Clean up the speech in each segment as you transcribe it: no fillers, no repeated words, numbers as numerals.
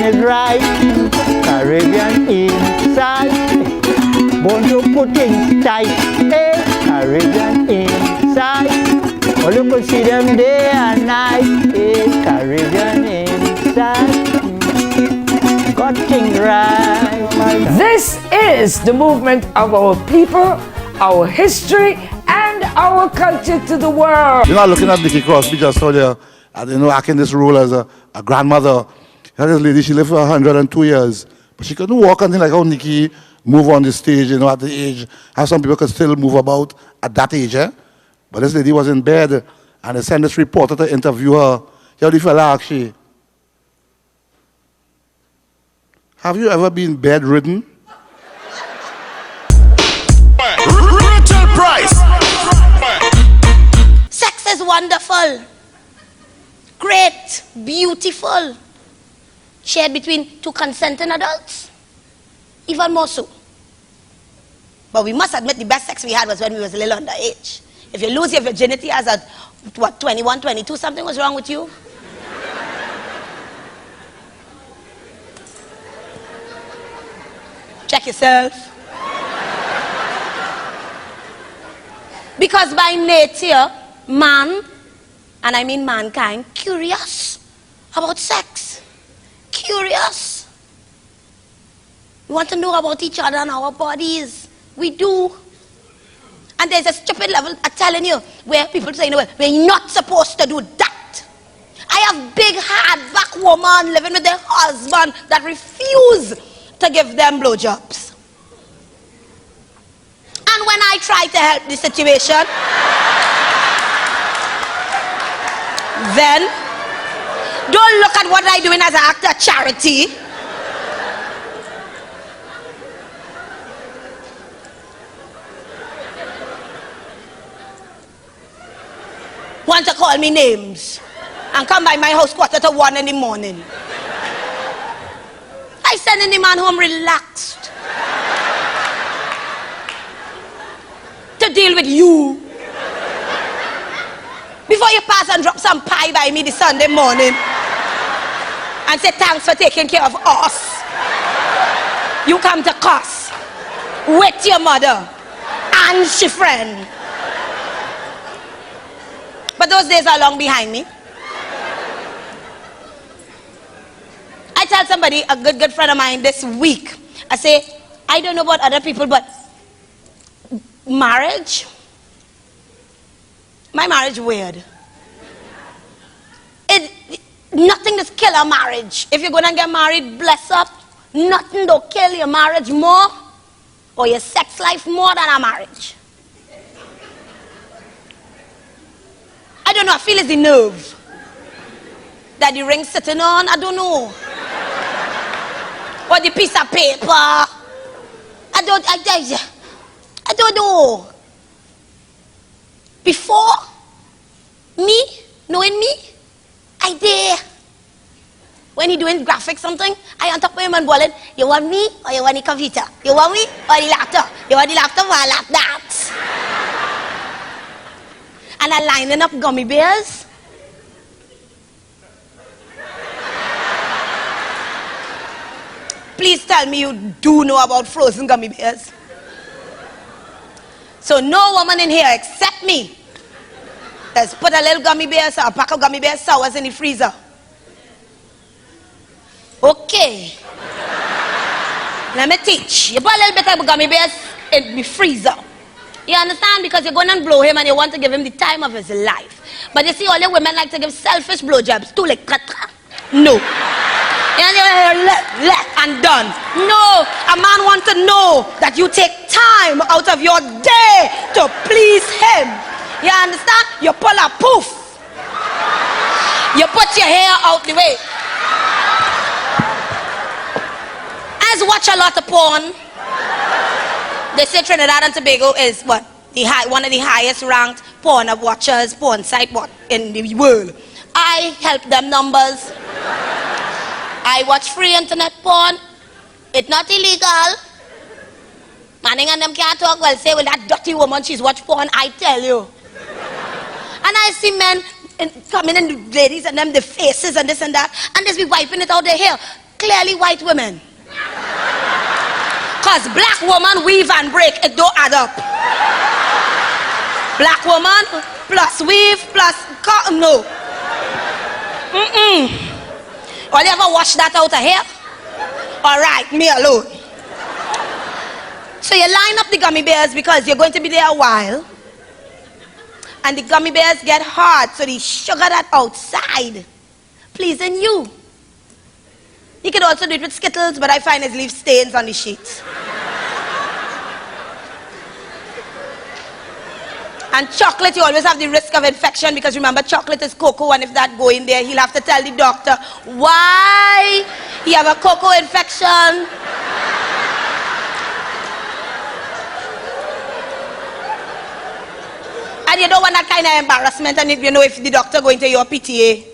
it right. Caribbean inside. Born to put things tight. Hey, Caribbean inside. Oh, look, we see them day and night. Hey, Caribbean inside. Got things right. This is the movement of our people, our history, and our culture to the world. You're not looking at Nikki Crosby just out there, acting this role as a grandmother. This lady, she lived for 102 years, but she couldn't walk anything like how Nikki move on the stage, at the age. How some people could still move about at that age, eh? But this lady was in bed, and they sent this reporter to interview her. How do you feel like she? Have you ever been bedridden? Rachel Price. Sex is wonderful, great, beautiful, shared between two consenting adults, even more so. But we must admit the best sex we had was when we was a little underage. If you lose your virginity as a, 21, 22, something was wrong with you. Check yourself. Because by nature, man, and I mean mankind, curious about sex. Curious. We want to know about each other and our bodies. We do. And there's a stupid level, I'm telling you, where people say, we're not supposed to do that. I have big, hard-back women living with their husband that refuse to give them blowjobs. And when I try to help the situation, then don't look at what I'm doing as an act of charity. Want to call me names and come by my house 1:45 in the morning. I sending the man home relaxed to deal with you. Before you pass and drop some pie by me this Sunday morning and say thanks for taking care of us, you come to cuss with your mother and she friend. But those days are long behind me. I tell somebody, a good friend of mine this week, I say, I don't know about other people, but marriage, my marriage weird. Nothing does kill a marriage. If you're going to get married, bless up. Nothing will kill your marriage more or your sex life more than a marriage. I don't know, I feel it's the nerve that the ring sitting on, I don't know. Or the piece of paper. I don't know. Before me, knowing me, I dare. When he doing graphics something, I on top of him and balling, you want me or you want the computer? You want me or the laptop? You want the laptop or like that? And I lining up gummy bears. Please tell me you do know about frozen gummy bears. So no woman in here except me has put a little gummy bears or a pack of gummy bears sours in the freezer. Okay. Let me teach. You put a little bit of gummy bears in the freezer. You understand? Because you're going to blow him and you want to give him the time of his life. But you see, all the women like to give selfish blowjobs. Too like, no. Left and done. No, a man wants to know that you take time out of your day to please him. You understand? You pull a poof. You put your hair out the way. I just watch a lot of porn. They say Trinidad and Tobago is what? One of the highest ranked porn watchers, porn site in the world. I help them numbers. I watch free internet porn. It's not illegal. Manning and them can't talk well. Say, well, that dirty woman, she's watched porn, I tell you. And I see men coming in, the ladies and them, the faces and this and that, and just be wiping it out their hair. clearly white women. Because black woman weave and break, it don't add up. Black woman plus weave plus cotton, no. Or you ever wash that out of here? All right, me alone. So you line up the gummy bears because you're going to be there a while. And the gummy bears get hard, so they sugar that outside, pleasing you. You could also do it with Skittles, but I find it leaves stains on the sheets. And chocolate, you always have the risk of infection because remember, chocolate is cocoa, and if that go in there, he'll have to tell the doctor why he have a cocoa infection. And you don't want that kind of embarrassment, and if you know if the doctor going to your PTA.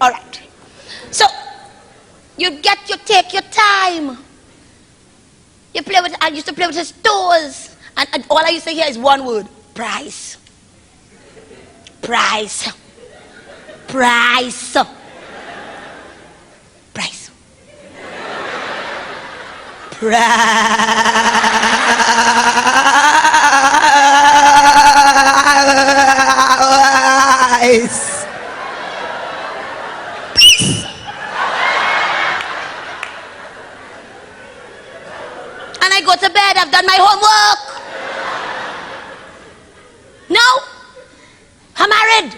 All right. So, you take your time. You play with, I used to play with his toes. And all I used to hear is one word, price. Price. Price. Price. Price. And I go to bed, I've done my homework. Now, I'm married.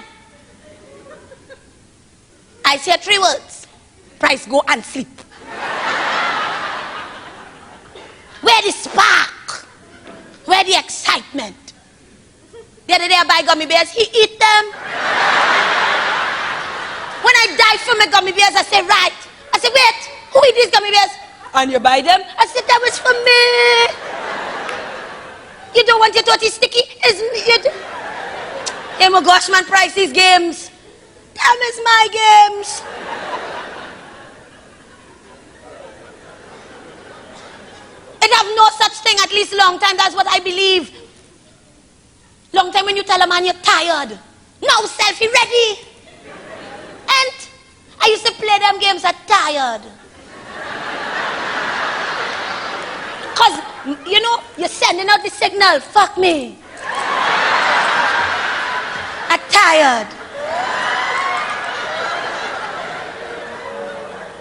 I say 3 words. Price, go and sleep. Where the spark? Where the excitement? The other day I buy gummy bears, he eat them. When I die from my gummy bears, I say, right. I say, wait, who eat these gummy bears? And you buy them? I said, that was for me. You don't want your tootie sticky? Oh my gosh, man, price these games. Them is my games. It have no such thing, at least long time, that's what I believe. Long time when you tell a man you're tired. Now selfie ready. And I used to play them games at tired. Because, you know, you're sending out the signal, fuck me. I'm tired.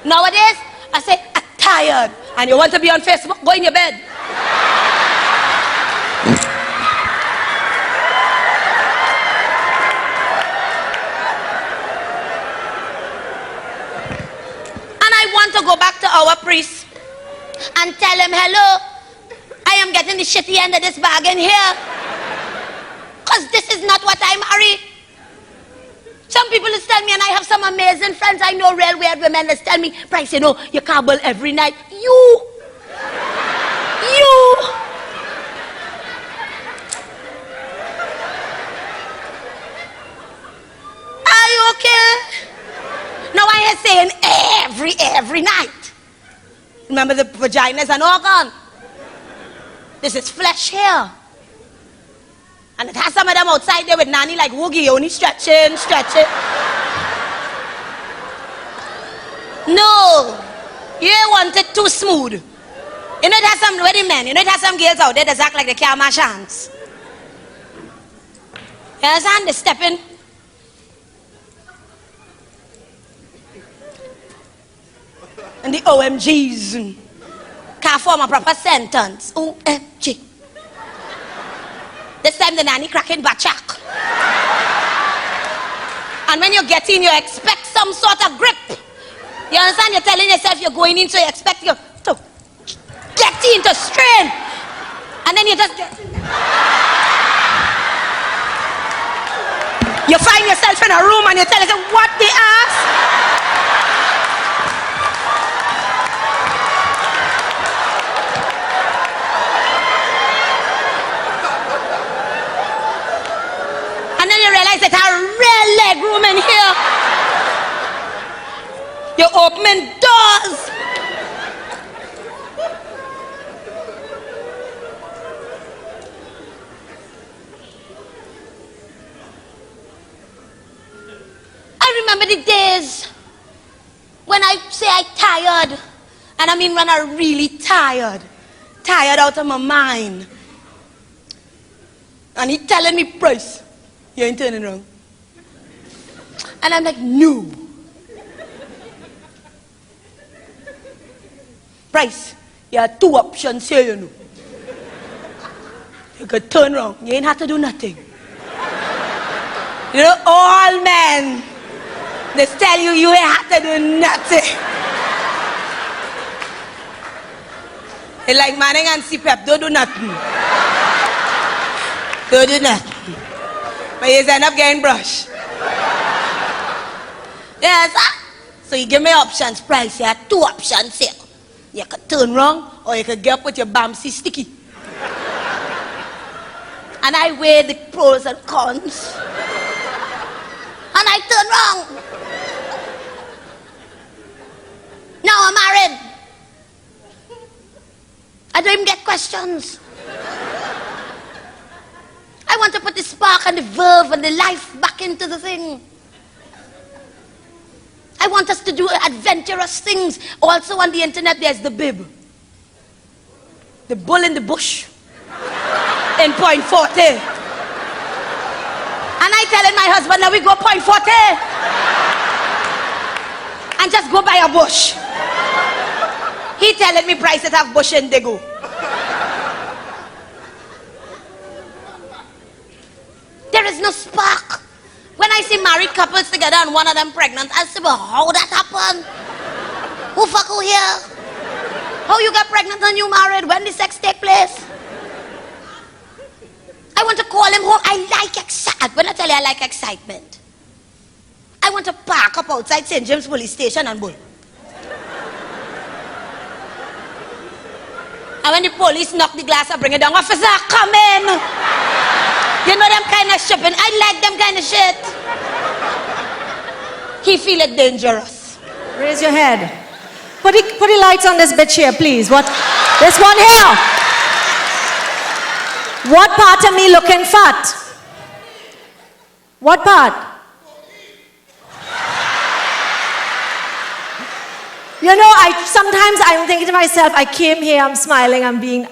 Nowadays, I say, I'm tired. And you want to be on Facebook, go in your bed. And I want to go back to our priest and tell him, hello, I am getting the shitty end of this bargain here. Because this is not what I marry. Some people will tell me, and I have some amazing friends, I know real weird women that tell me, Price, you know, you cabble every night. You. Are you okay? Now I am saying every night. Remember the vagina is an organ. This is flesh here. And it has some of them outside there with nanny like woogie, only stretching. No. You want it too smooth. You know it has some wedding men, you know it has some girls out there that act like they can't mash hands. You understand? They step in. And the OMGs can't form a proper sentence. OMG. This time the nanny cracking bachak. And when you get in, you expect some sort of grip. You understand? You're telling yourself you're going in, so you expect you to get in, to strain. And then you just get in. You find yourself in a room and you tell yourself, what the ass? And then you realize there's a real leg room in here. You're opening doors. I remember the days I say I tired, and I mean when I really tired out of my mind, and he telling me, Price, you ain't turning around. And I'm like, no. Price, you have two options here, you know. You could turn around, you ain't have to do nothing. You know, all men, they tell you you ain't have to do nothing. It's like Manning and CPAP, don't do nothing. Don't do nothing. But you end up getting brushed. Yes, sir. So you give me options, Price. You have two options here. You could turn wrong, or you could get up with your Bamsi sticky. And I weigh the pros and cons. And I turn wrong. Now I'm married. I don't even get questions. I want to put the spark and the verve and the life back into the thing. I want us to do adventurous things. Also on the internet, there's the bib. The bull in the bush. In point 40. And I telling my husband, now we go point 40. And just go by a bush. He telling me Price it have bush and they go. There is no spark. When I see married couples together and one of them pregnant, I say, well, how that happen? Who fuck who here? How you got pregnant and you married? When the sex take place? I want to call him home. I like excitement. When I tell you I like excitement, I want to park up outside St. James Police Station and bull. And when the police knock the glass, I bring it down. Officer, come in. You know them kind of shipping. I like them kind of shit. He feel it dangerous. Raise your head. Put the lights on this bitch here, please. What? This one here. What part of me looking fat? What part? You know, sometimes I'm thinking to myself, I came here, I'm smiling, I'm being,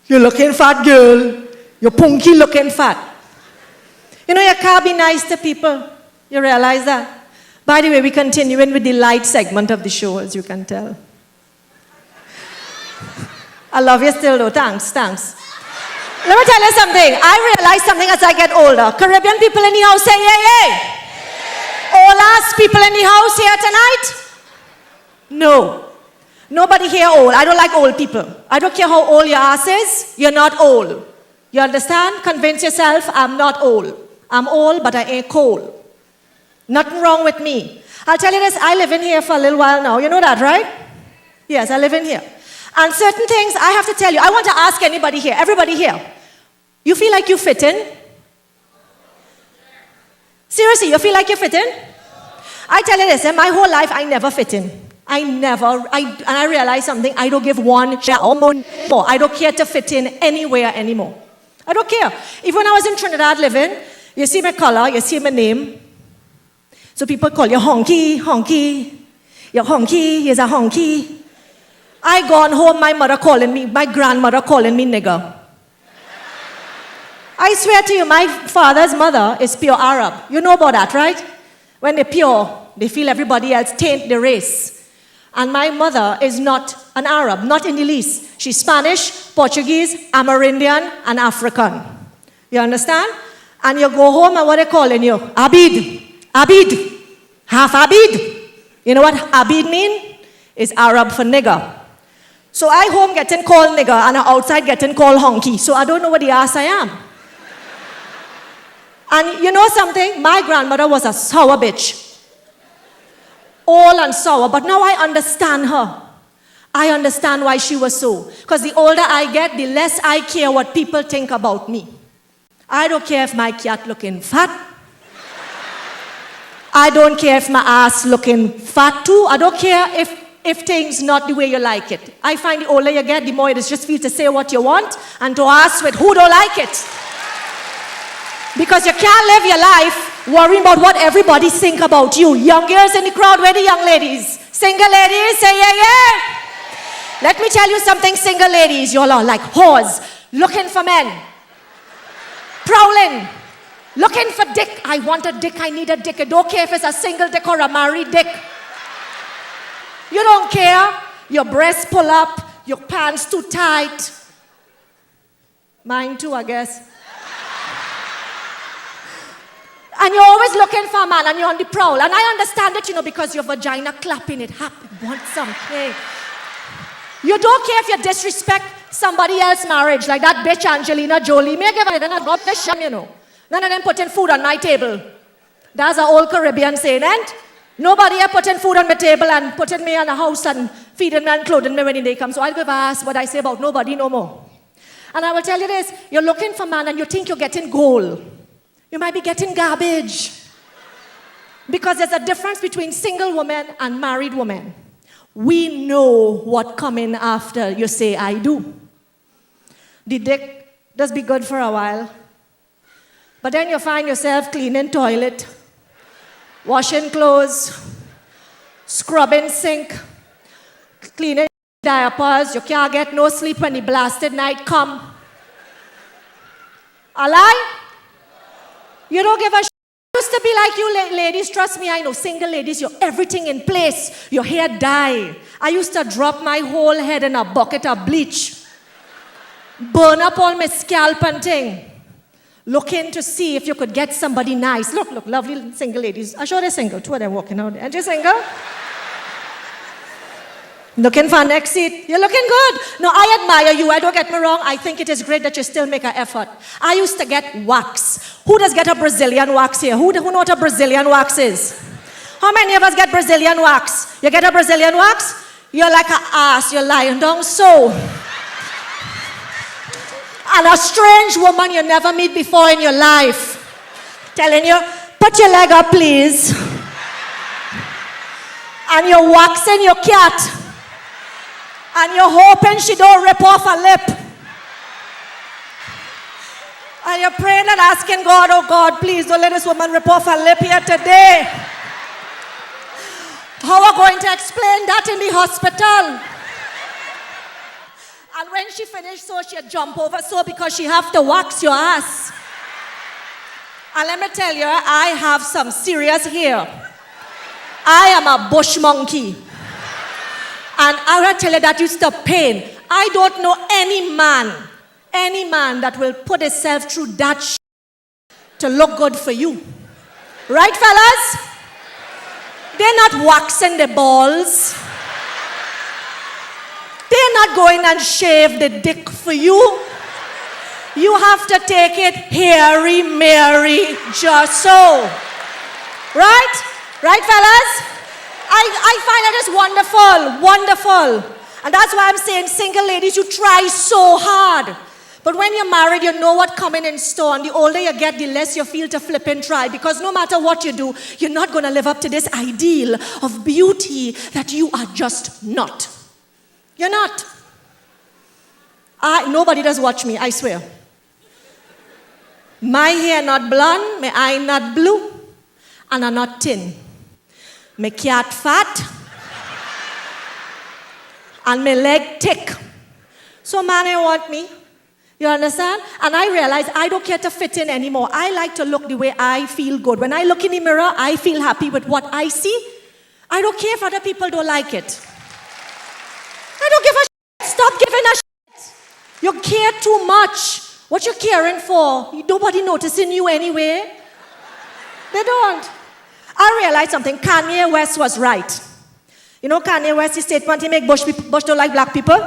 you're looking fat, girl. You're punky looking fat. You know, you can't be nice to people. You realize that? By the way, we're continuing with the light segment of the show, as you can tell. I love you still though, thanks. Let me tell you something. I realize something as I get older. Caribbean people in the house say, yay, yay. All us people in the house here tonight? No. Nobody here old. I don't like old people. I don't care how old your ass is, you're not old. You understand? Convince yourself I'm not old. I'm old, but I ain't cold. Nothing wrong with me. I'll tell you this, I live in here for a little while now. You know that, right? Yes, I live in here. And certain things I have to tell you. I want to ask anybody here, everybody here. You feel like you fit in? Seriously, you feel like you fit in? I tell you this, in my whole life, I never fit in. And I realize something, I don't give one shit more. I don't care to fit in anywhere anymore. I don't care. Even when I was in Trinidad living, you see my color, you see my name. So people call you honky, honky. You're honky, he's a honky. I gone home, my grandmother calling me nigger. I swear to you, my father's mother is pure Arab. You know about that, right? When they're pure, they feel everybody else taint the race. And my mother is not an Arab, not in the least. She's Spanish, Portuguese, Amerindian, and African. You understand? And you go home and what they calling you? Abid. Abid. Half Abid. You know what Abid mean? It's Arab for nigger. So I home getting called nigger and I outside getting called honky. So I don't know what the ass I am. And you know something? My grandmother was a sour bitch. All and sour, but now I understand her. I understand why she was so. Because the older I get, the less I care what people think about me. I don't care if my cat looking fat. I don't care if my ass looking fat too. I don't care if things not the way you like it. I find the older you get, the more it is just feel to say what you want and to ask with who don't like it. Because you can't live your life worrying about what everybody think about you. Young girls in the crowd, where the young ladies? Single ladies, say yeah, yeah. Let me tell you something, single ladies. Y'all are like whores, looking for men. Prowling. Looking for dick. I want a dick, I need a dick. I don't care if it's a single dick or a married dick. You don't care. Your breasts pull up, your pants too tight. Mine too, I guess. And you're always looking for a man and you're on the prowl. And I understand it, because your vagina clapping, it happens. Want something. You don't care if you disrespect somebody else's marriage, like that bitch Angelina Jolie. Me give her, then I got this sham, None of them putting food on my table. That's an old Caribbean saying, and nobody here putting food on my table and putting me in a house and feeding me and clothing me when the day comes. So I'll give ask what I say about nobody no more. And I will tell you this, you're looking for man and you think you're getting gold. You might be getting garbage. Because there's a difference between single women and married women. We know what coming after you say, I do. The dick does be good for a while. But then you find yourself cleaning toilet, washing clothes, scrubbing sink, cleaning diapers. You can't get no sleep when the blasted night come. A lie? You don't give a shit. Used to be like you ladies, trust me, I know single ladies, you're everything in place. Your hair dye. I used to drop my whole head in a bucket of bleach. Burn up all my scalp and thing. Looking to see if you could get somebody nice. Look, lovely single ladies. I'm sure they're single. Two of them walking out there. Aren't you single? Looking for next seat. You're looking good. No, I admire you. Don't get me wrong. I think it is great that you still make an effort. I used to get wax. Who does get a Brazilian wax here? Who know what a Brazilian wax is? How many of us get Brazilian wax? You get a Brazilian wax? You're like an ass. You're lying down so. And a strange woman you never meet before in your life. Telling you, put your leg up, please. And you're waxing your cat. And you're hoping she don't rip off a lip. And you're praying and asking God, oh God, please don't let this woman rip off her lip here today. How are we going to explain that in the hospital? And when she finished, so she'd jump over, so because she have to wax your ass. And let me tell you, I have some serious hair. I am a bush monkey. And I will tell you that used to pain. I don't know any man that will put himself through that shit to look good for you. Right, fellas? They're not waxing the balls. They're not going and shave the dick for you. You have to take it hairy, Mary, just so. Right? Right, fellas? I find that is wonderful. And that's why I'm saying, single ladies, you try so hard. But when you're married, you know what's coming in store. And the older you get, the less you feel to flip and try. Because no matter what you do, you're not going to live up to this ideal of beauty that you are just not. You're not. Nobody does watch me, I swear. My hair not blonde, my eye not blue, and I'm not thin. My cat fat, and my leg thick. So man, they want me. You understand? And I realize I don't care to fit in anymore. I like to look the way I feel good. When I look in the mirror, I feel happy with what I see. I don't care if other people don't like it. I don't give a shit. Stop giving a shit. You care too much. What you caring for? Nobody noticing you anyway. They don't. I realized something. Kanye West was right. You know Kanye West's statement he made, Bush don't like black people?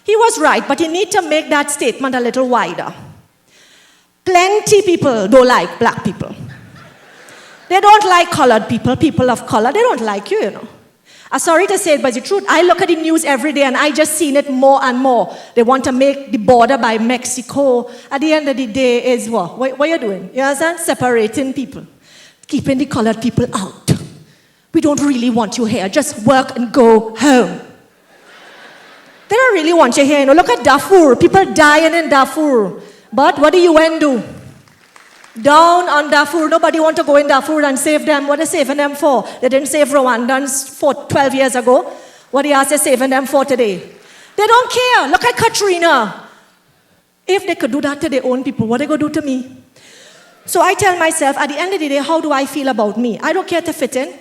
He was right, but you need to make that statement a little wider. Plenty people don't like black people. They don't like colored people, people of color. They don't like you, you know. I'm sorry to say it, but it's the truth. I look at the news every day and I just seen it more and more. They want to make the border by Mexico. At the end of the day is what? What are you doing? You understand? Separating people. Keeping the colored people out. We don't really want you here. Just work and go home. They don't really want you here. You know, look at Darfur. People dying in Darfur. But what do UN do? Down on Darfur, nobody want to go in Darfur and save them. What are they saving them for? They didn't save Rwandans 12 years ago. What are they saving them for today? They don't care. Look at Katrina. If they could do that to their own people, what are they going to do to me? So I tell myself, at the end of the day, how do I feel about me? I don't care to fit in.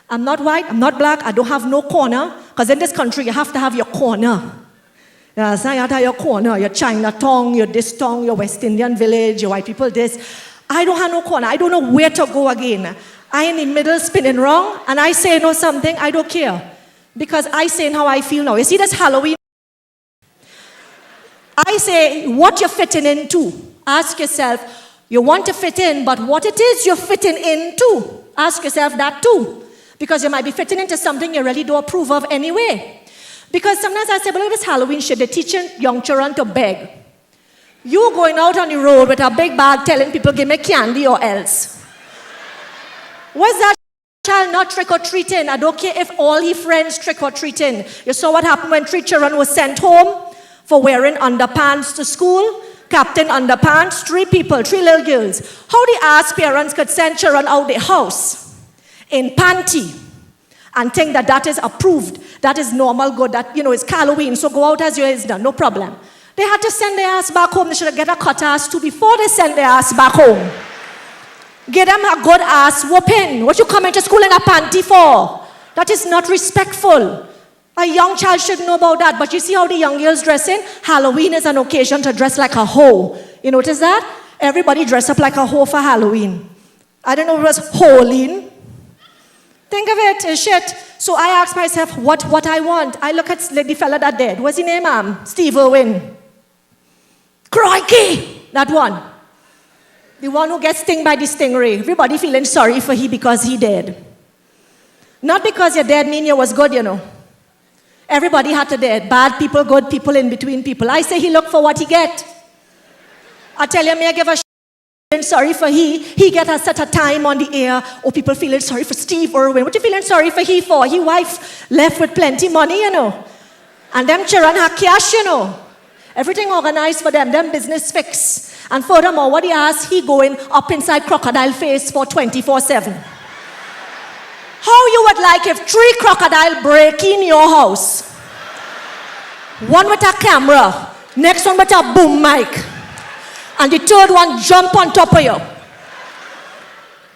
I'm not white, I'm not black, I don't have no corner. Because in this country, you have to have your corner. Yes, you have to have your corner, your Chinatown, your this town, your West Indian village, your white people this. I don't have no corner. I don't know where to go again. I in the middle spinning wrong, and I say no something, I don't care. Because I say how I feel now. You see this Halloween? I say, what you're fitting into. Ask yourself, you want to fit in, but what it is you're fitting into. Ask yourself that too. Because you might be fitting into something you really don't approve of anyway. Because sometimes I say, but look at this Halloween shit, they're teaching young children to beg. You going out on the road with a big bag telling people, give me candy or else. Was that child not trick-or-treating? I don't care if all his friends trick-or-treating. You saw what happened when 3 children were sent home for wearing underpants to school? Captain Underpants, 3 people, 3 little girls. How the ass parents could send children out their house in panty and think that that is approved, that is normal good, that, it's Halloween, so go out as you is done, no problem. They had to send their ass back home. They should have get a cut ass too before they send their ass back home. Get them a good ass whooping. What you coming to school in a panty for? That is not respectful. A young child should know about that. But you see how the young girls dressing? Halloween is an occasion to dress like a hoe. You notice that? Everybody dress up like a hoe for Halloween. I don't know if it was Halloween. Think of it, it's shit. So I ask myself what I want. I look at the fella that dead. What's his name, Steve Irwin. Crikey! That one. The one who gets stung by the stingray. Everybody feeling sorry for he because he dead. Not because you're dead mean you was good, Everybody had to dead. Bad people, good people, in between people. I say he look for what he get. I tell you, may I give a feeling sorry for he get a set of time on the air. Oh, people feeling sorry for Steve Irwin. What you feeling sorry for he for? He wife left with plenty money, And them children have cash, Everything organized for them business fix. And furthermore, what he asked, he going up inside crocodile face for 24/7. How you would like if 3 crocodile break in your house? One with a camera, next one with a boom mic, and the 3rd one jump on top of you.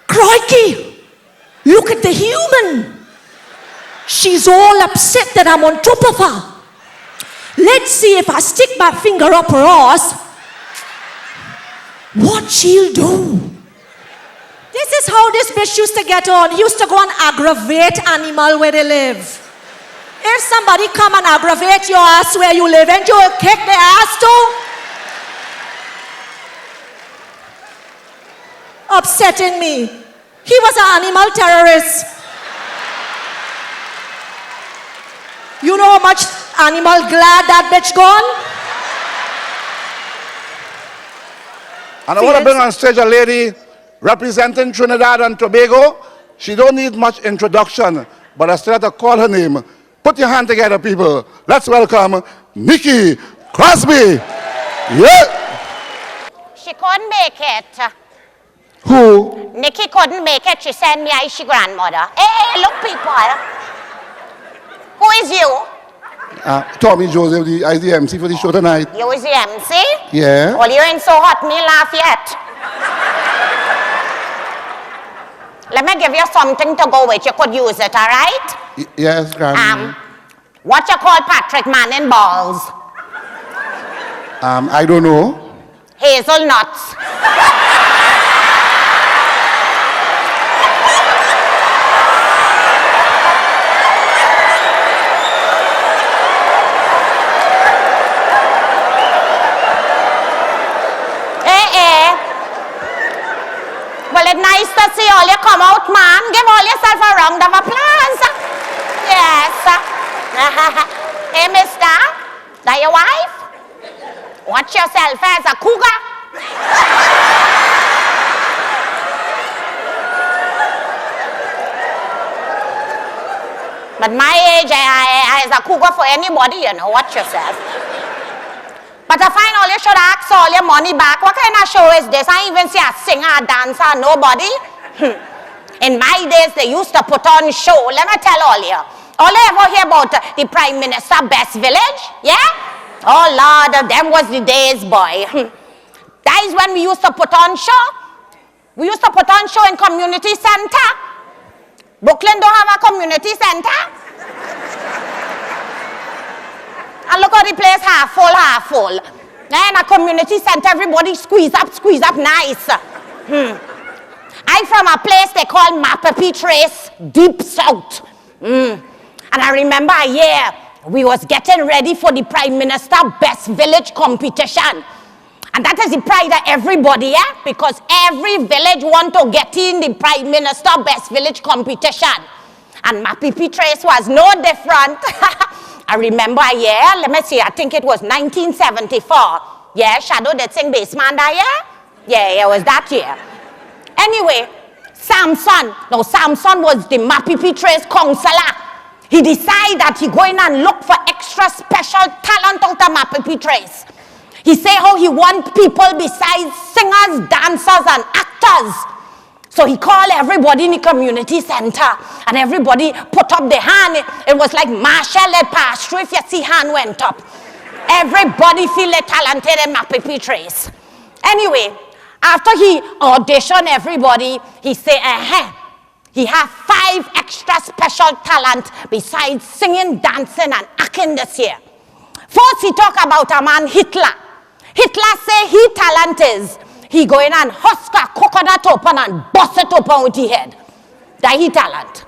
Crikey! Look at the human. She's all upset that I'm on top of her. Let's see if I stick my finger up her ass, what she'll do. This is how this bitch used to get on. He used to go and aggravate animal where they live. If somebody come and aggravate your ass where you live, and you'll kick their ass too. Upsetting me. He was an animal terrorist. You know how much animal glad that bitch gone? And I want to bring on stage a lady representing Trinidad and Tobago. She don't need much introduction, but I still have to call her name. Put your hand together, people. Let's welcome Nikki Crosby. Yeah. She couldn't make it. Who? Nikki couldn't make it. She sent me as she grandmother. Hey, look, people. Who is you? Tommy Joseph, I the MC for the show tonight. You is the MC? Yeah. Well, you ain't so hot, me laugh yet. Let me give you something to go with. You could use it, all right? Yes, Grandma. What you call Patrick Manning balls? I don't know. Hazelnuts. Well, it's nice to see all you come out, man. Give all yourself a round of applause. Yes. Hey, mister, that your wife? Watch yourself as a cougar. But my age, I as a cougar for anybody, watch yourself. But I find all you should ask all your money back. What kind of show is this? I even see a singer, a dancer, nobody. In my days, they used to put on show. Let me tell all you. All you ever hear about the Prime Minister Best Village? Yeah? Oh Lord, them was the days, boy. That is when we used to put on show. We used to put on show in community center. Brooklyn don't have a community center. And look how the place half full, half full. In a community center, everybody squeeze up nice. I'm from a place they call Mapapi Trace, deep south. And I remember a year we was getting ready for the Prime Minister Best Village competition. And that is the pride of everybody, because every village want to get in the Prime Minister Best Village competition. And Mapapi Trace was no different. I remember a year, let me see, I think it was 1974. Yeah, Shadow did sing Bassman that year? Yeah, it was that year. Anyway, Samson was the Mapapi Trace counselor. He decided that he going and look for extra special talent out of Mapapi Trace. He say how he want people besides singers, dancers, and actors. So he called everybody in the community center, and everybody put up their hand. It was like Marshall led pass through if you see hand went up. Everybody feel talented in Mapapi Trace. Anyway, after he auditioned everybody, he say, he have 5 extra special talent besides singing, dancing, and acting this year. First, he talk about a man, Hitler. Hitler say he talent is, he go in and husk a coconut open and bust it open with his head. That he talent.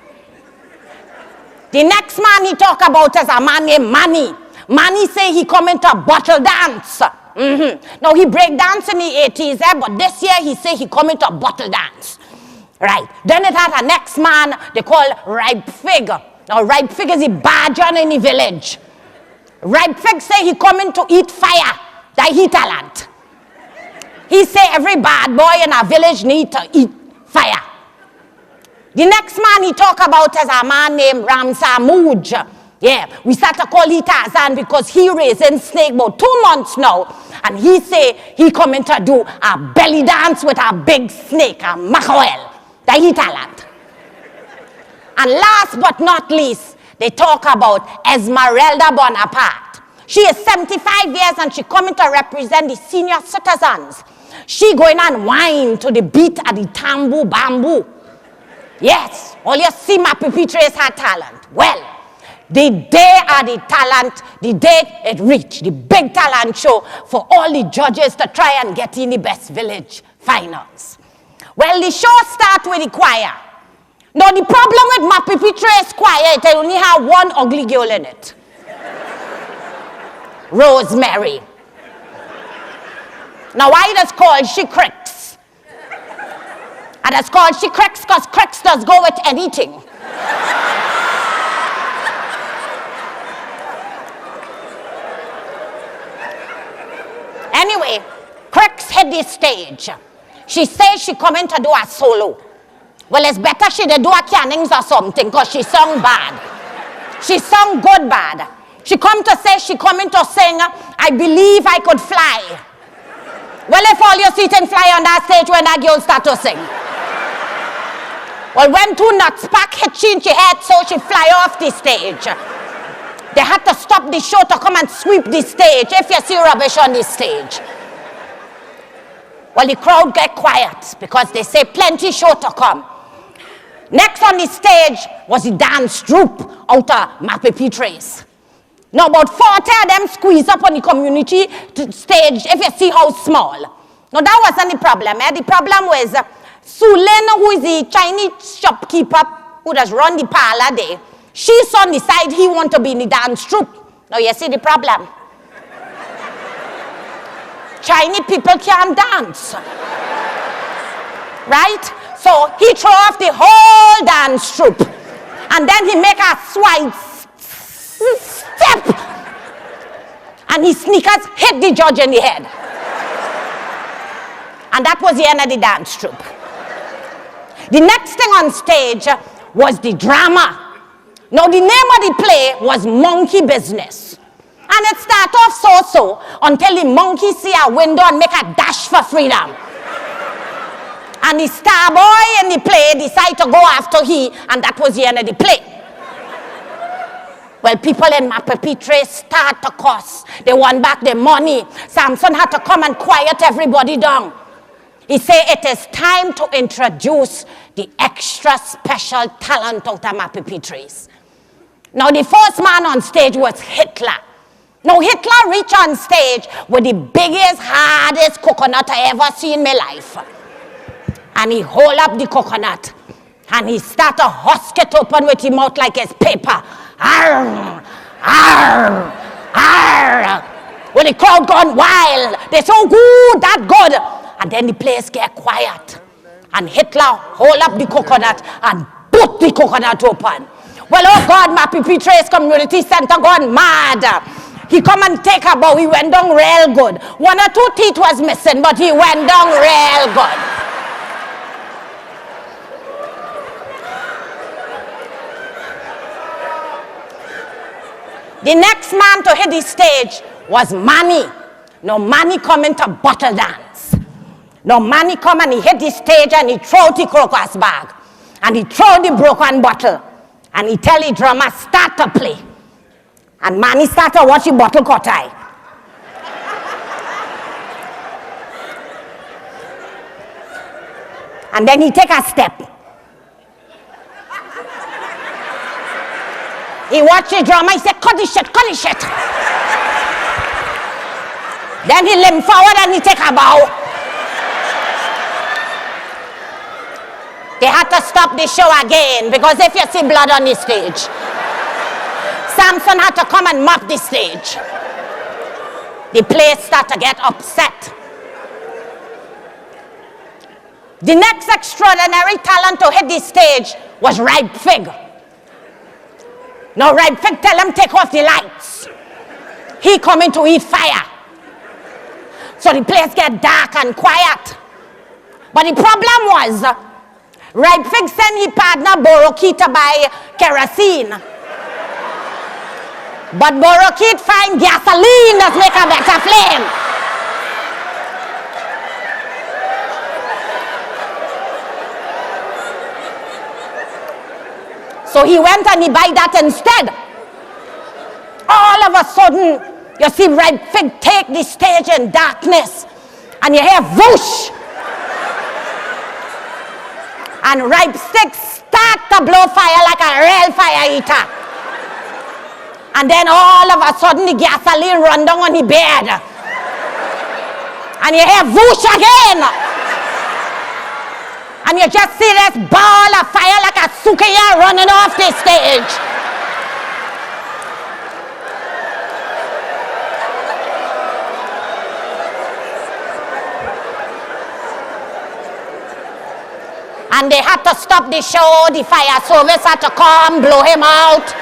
The next man he talk about is a man named Manny. Manny say he come into a bottle dance. Now he break dance in the 80s, but this year he say he come into a bottle dance. Right. Then it had a next man they call Ripe Fig. Now Ripe Fig is a badger in the village. Ripe Fig say he come in to eat fire. That he talent. He say every bad boy in a village need to eat fire. The next man he talk about is a man named Ramsa Muj. Yeah, we start to call he Tarzan because he raising snake about 2 months now. And he say he coming to do a belly dance with a big snake, a mackerel. That he talent. And last but not least, they talk about Esmeralda Bonaparte. She is 75 years and she coming to represent the senior citizens. She going and whine to the beat of the tambour bamboo. Yes, all you see Mapapi Trace had talent. Well, the day of the talent, the day it reached, the big talent show for all the judges to try and get in the Best Village finals. Well, the show start with the choir. Now, the problem with Mapapi Trace choir, it only have one ugly girl in it. Rosemary. Now, why it is called She Cricks? And it's called She Cricks because cricks does go with anything. Anyway, Cricks hit the stage. She says she coming to do a solo. Well, it's better she did do a cannings or something because she sung bad. She sung good bad. She come to say she coming to sing, I believe I could fly. Well, if all you see things fly on that stage when that girl start to sing. Well, when 2 nuts pack hit she in her head, so she fly off the stage. They had to stop the show to come and sweep the stage if you see rubbish on the stage. Well, the crowd get quiet because they say plenty show to come. Next on the stage was the dance troupe out of Mapapi Trace. Now about 40 of them squeeze up on the community stage if you see how small. Now that wasn't the problem. The problem was Sulin, who is the Chinese shopkeeper who does run the parlor there. She's on the side, he want to be in the dance troupe. Now you see the problem. Chinese people can't dance. Right? So he throw off the whole dance troupe. And then he make a swipe step. And his sneakers hit the judge in the head. And that was the end of the dance troupe. The next thing on stage was the drama. Now the name of the play was Monkey Business. And And it start off so until the monkey see a window and make a dash for freedom. And the star boy in the play decide to go after he, and that was the end of the play. Well, people in Mapapitre start to cuss. They want back their money. Samson had to come and quiet everybody down. He said it is time to introduce the extra special talent out of Mapapitres. Now, the first man on stage was Hitler. Now, Hitler reached on stage with the biggest, hardest coconut I ever seen in my life. And he hold up the coconut. And he start to husk it open with his mouth like it's paper. Arr, arr, arr. Well, the crowd gone wild. They so good, that good. And then the place get quiet. And Hitler hold up the coconut and put the coconut open. Well, oh God, Mapapitres Community Center gone mad. He come and take a bow. He went down real good. 1 or 2 teeth was missing, but he went down real good. The next man to hit the stage was Manny. Now Manny come into bottle dance. Now Manny come and he hit the stage and he throw the crocus bag. And he throw the broken bottle. And he tell the drummer start to play. And Manny start to watch the bottle cut eye. And then he take a step. He watch the drummer, he say, cut the shit, cut the shit. Then he limp forward and he take a bow. They had to stop the show again because if you see blood on the stage, Samson had to come and mop the stage. The place start to get upset. The next extraordinary talent to hit the stage was Ripe Fig. Now Ripe Fig tell him take off the lights. He coming to eat fire. So the place get dark and quiet. But the problem was, Ripe Fig sent his partner Boroki to buy kerosene. But Boroki find gasoline that make a better flame. So he went and he buy that instead. All of a sudden, you see Ripe Fig take the stage in darkness. And you hear whoosh. And Ripe Fig start to blow fire like a real fire eater. And then all of a sudden, the gasoline run down on the bed. And you hear whoosh again. And you just see this ball of fire like a sukaya running off the stage. And they had to stop the show. The fire service had to come, blow him out.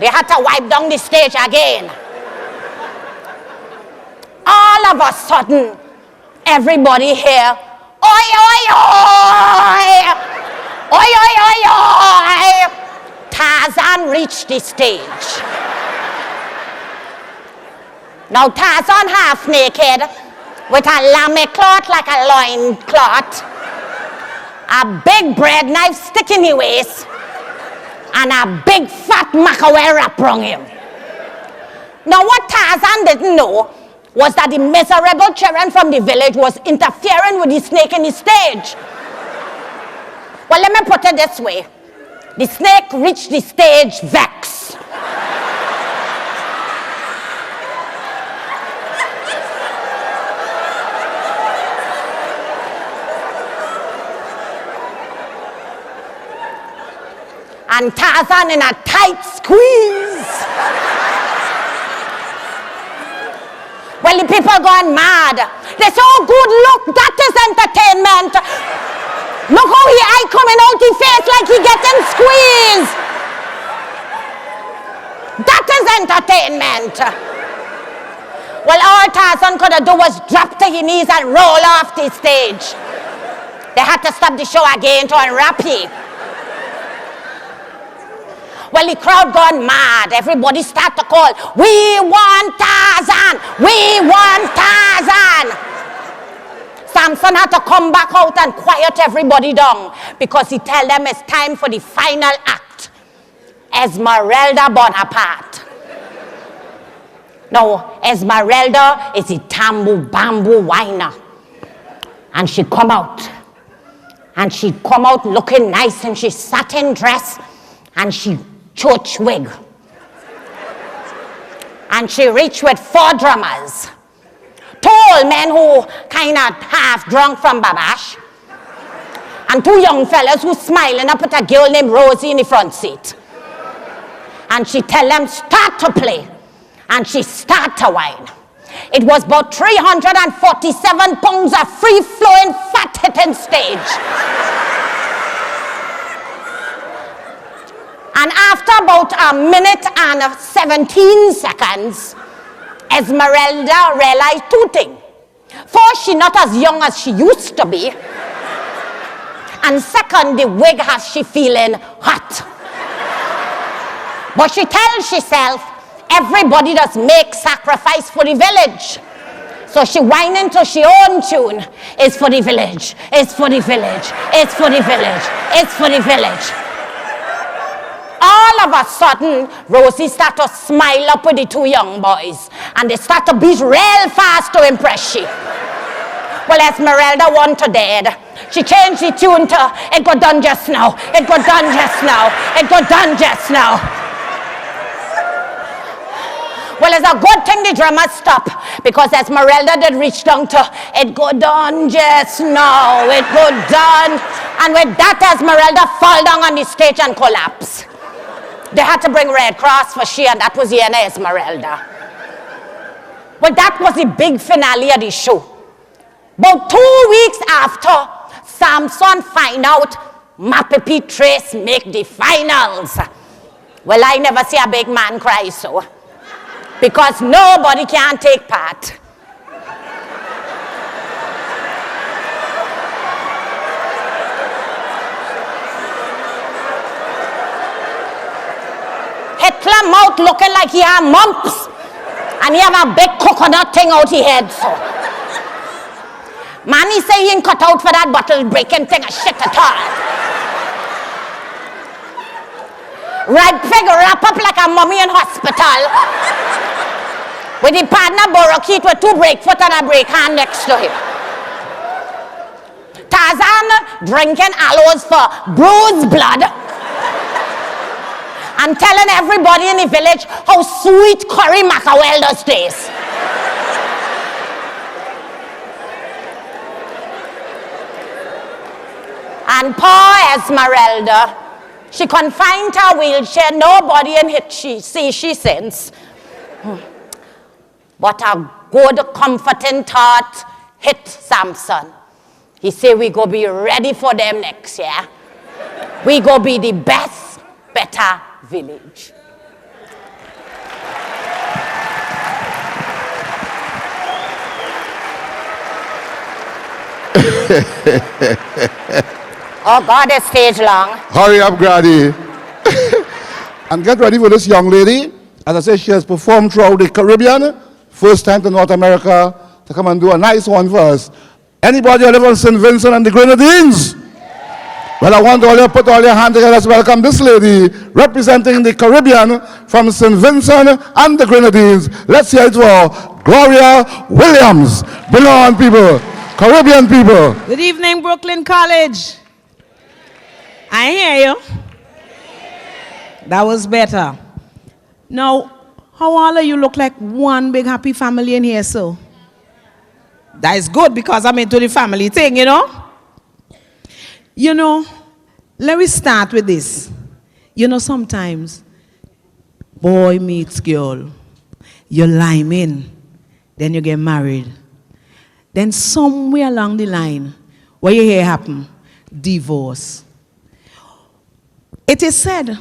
They had to wipe down the stage again. All of a sudden, everybody here, oi, oi, oi! Oi, oi, oi, oi! Tarzan reached the stage. Now Tarzan half naked, with a lamb cloth like a loin cloth, a big bread knife stick in his waist, and a big fat mackerel wrap around him. Now what Tarzan didn't know was that the miserable children from the village was interfering with the snake in the stage. Well, let me put it this way. The snake reached the stage vexed. And Tarzan in a tight squeeze. Well, the people gone mad. They say, oh, good, look, that is entertainment. Look how he eye coming out the face like he getting squeezed. That is entertainment. Well, all Tarzan could do was drop to his knees and roll off the stage. They had to stop the show again to unwrap him. Well, the crowd gone mad. Everybody start to call, "We want Tarzan! We want Tarzan!" Samson had to come back out and quiet everybody down because he tell them it's time for the final act. Esmeralda Bonaparte. Now, Esmeralda is a bamboo whiner. And she come out. And she come out looking nice in she satin dress and she church wig. And she reached with 4 drummers. Tall men who kind of half drunk from Babash. And 2 young fellas who smiling up at a girl named Rosie in the front seat. And she tell them start to play. And she start to whine. It was about 347 pounds of free-flowing fat hitting stage. And after about a minute and 17 seconds, Esmeralda realized 2 things. First, she's not as young as she used to be. And second, the wig has she feeling hot. But she tells herself, everybody does make sacrifice for the village. So she whining to she own tune. It's for the village. It's for the village. It's for the village. It's for the village. All of a sudden, Rosie start to smile up with the 2 young boys. And they start to beat real fast to impress she. Well, Esmeralda want to dead. She changed the tune to, "It got done just now. It got done just now. It got done just now." Well, it's a good thing the drummer stopped because Esmeralda did reach down to, "It go done just now, it go done." And with that, Esmeralda fall down on the stage and collapse. They had to bring Red Cross for she, and that was the end of Esmeralda. Well, that was the big finale of the show. About 2 weeks after, Samson find out Mapipi Trace make the finals. Well, I never see a big man cry so. Because nobody can take part. Hitler mouth looking like he had mumps. And he have a big coconut thing out his head so. Man, he say he ain't cut out for that bottle breaking thing of shit at all. Red pig wrap up like a mummy in hospital. With the partner Borokit with 2 break foot and a break hand next to him. Tarzan drinking aloes for bruised blood. And telling everybody in the village how sweet curry mackerel does taste. And poor Esmeralda, she confined her wheelchair, nobody in it she since. But a good comforting thought hit Samson. He said, "We go be ready for them next year. We go be the best, better village." Oh God, the stage long. Hurry up, Granny. And get ready for this young lady. As I said, she has performed throughout the Caribbean. First time to North America to come and do a nice one for us. Anybody who live on St. Vincent and the Grenadines? Well, I want all you to put all your hands together to welcome this lady representing the Caribbean from St. Vincent and the Grenadines. Let's hear it for Gloria Williams. Bring on, people. Caribbean people. Good evening, Brooklyn College. I hear you. That was better. Now, how all of you look like one big happy family in here, so? That is good because I'm into the family thing, you know? You know, let me start with this. You know, sometimes, boy meets girl. You lime in, then you get married. Then somewhere along the line, what you hear happen? Divorce. It is said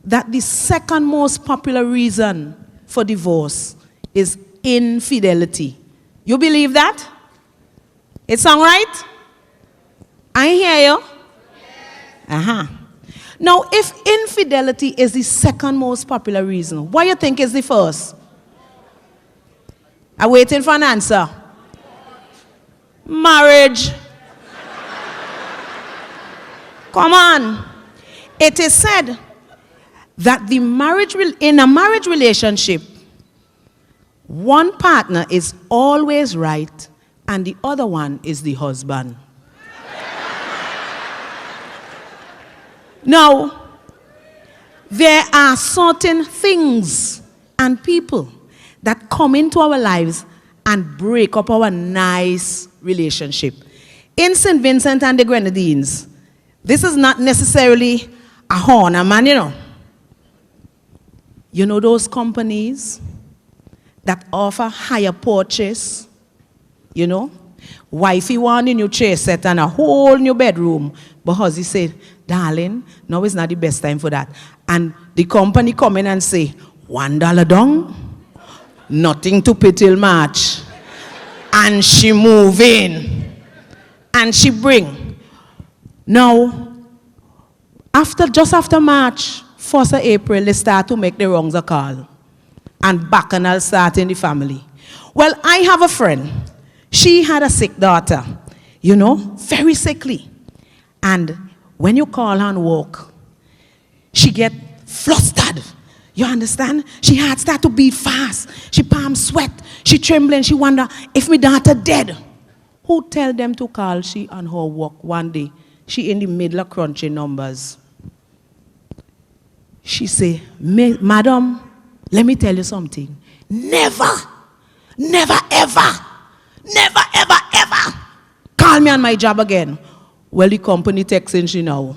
that the second most popular reason for divorce is infidelity. You believe that? It sound right? I hear you. Now, if infidelity is the second most popular reason, what do you think is the first? I'm waiting for an answer. Marriage. Come on. It is said that in a marriage relationship, one partner is always right and the other one is the husband. Now, there are certain things and people that come into our lives and break up our nice relationship. In St. Vincent and the Grenadines, this is not necessarily a honor, man, you know. You know those companies that offer higher purchase, you know? Wifey want a new chair set and a whole new bedroom. But husband said, darling, now is not the best time for that. And the company come in and say, $1 down, nothing to pay till March. And she move in. And she bring. Now, just after March, 1st of April, they start to make the wrongs a call. And bacchanal start in the family. Well, I have a friend. She had a sick daughter, you know, very sickly. And when you call her and walk, she get flustered. You understand? She heart start to beat fast. She palm sweat. She trembling. She wonder, if my daughter dead? Who tell them to call she on her walk one day? She in the middle of crunching numbers. She say, madam, let me tell you something. Never ever call me on my job again. Well, the company texting she now.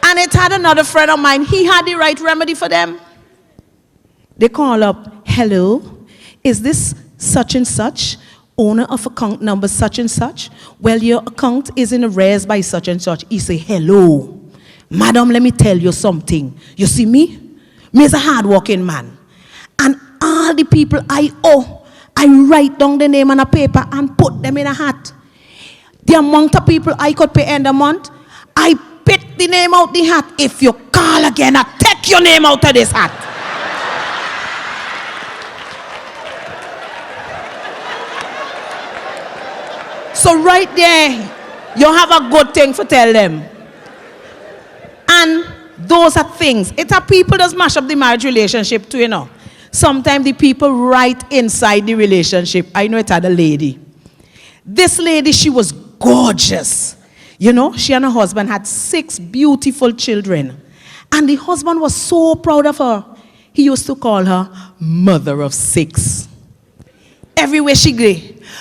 And it had another friend of mine. He had the right remedy for them. They call up, hello, is this such and such, owner of account number such and such? Well, your account is in arrears by such and such. He say, hello, madam, let me tell you something. You see me? Me is a hard-working man. And all the people I owe, I write down the name on a paper and put them in a hat. The amount of people I could pay end of month, I pick the name out the hat. If you call again, I take your name out of this hat. So right there, you have a good thing to tell them. And those are things. It are people that mash up the marriage relationship too, you know. Sometimes the people right inside the relationship. I know it had a lady. This lady, she was gorgeous. You know, she and her husband had 6 beautiful children. And the husband was so proud of her. He used to call her mother of 6. Everywhere she go,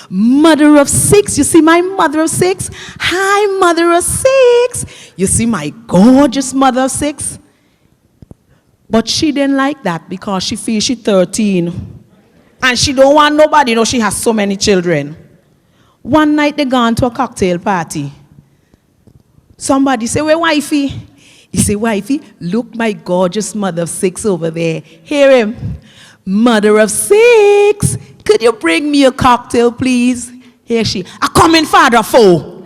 mother of 6. You see my mother of 6? Hi, mother of 6. You see my gorgeous mother of 6? But she didn't like that because she feels she's 13. And she don't want nobody, you know, she has so many children. One night they gone to a cocktail party. Somebody say, where wifey? He say, wifey, look my gorgeous mother of 6 over there. Hear him. Mother of 6, could you bring me a cocktail, please? Here she, I come in father of 4.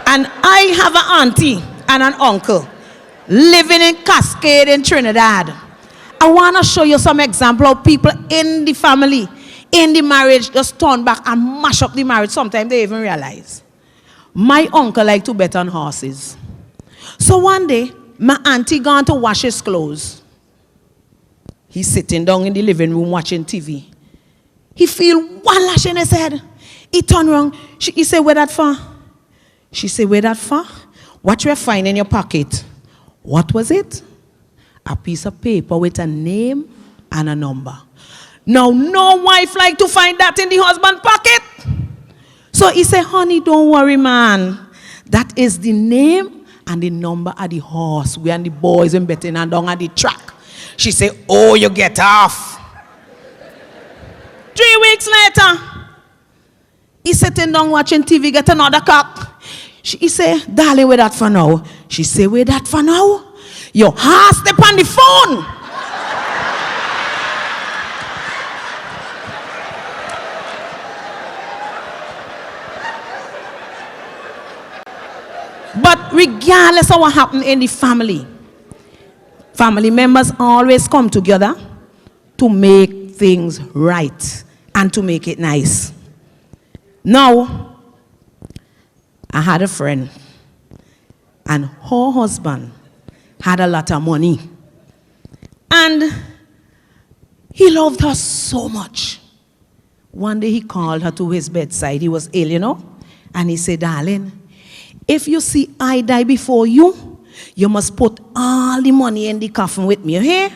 And I have an auntie and an uncle living in Cascade in Trinidad. I want to show you some example of people in the family, in the marriage, just turn back and mash up the marriage. Sometimes they even realize. My uncle liked to bet on horses. So one day, my auntie gone to wash his clothes. He's sitting down in the living room watching TV. He feel one lash in his head. He turn around. He say, where that for? She said, where that for? What you find in your pocket? What was it? A piece of paper with a name and a number. Now, no wife like to find that in the husband's pocket. So he said, honey, don't worry, man. That is the name and the number of the horse. We and the boys and betting and down at the track. She said, oh, you get off. 3 weeks later, he's sitting down watching TV, get another cock. He say, darling, where that for now? She say, where that for now? Your heart step on the phone. But regardless of what happened in the family, family members always come together to make things right and to make it nice. Now, I had a friend, and her husband had a lot of money. And he loved her so much. One day he called her to his bedside. He was ill, you know. And he said, darling, if you see I die before you, you must put all the money in the coffin with me, you hear?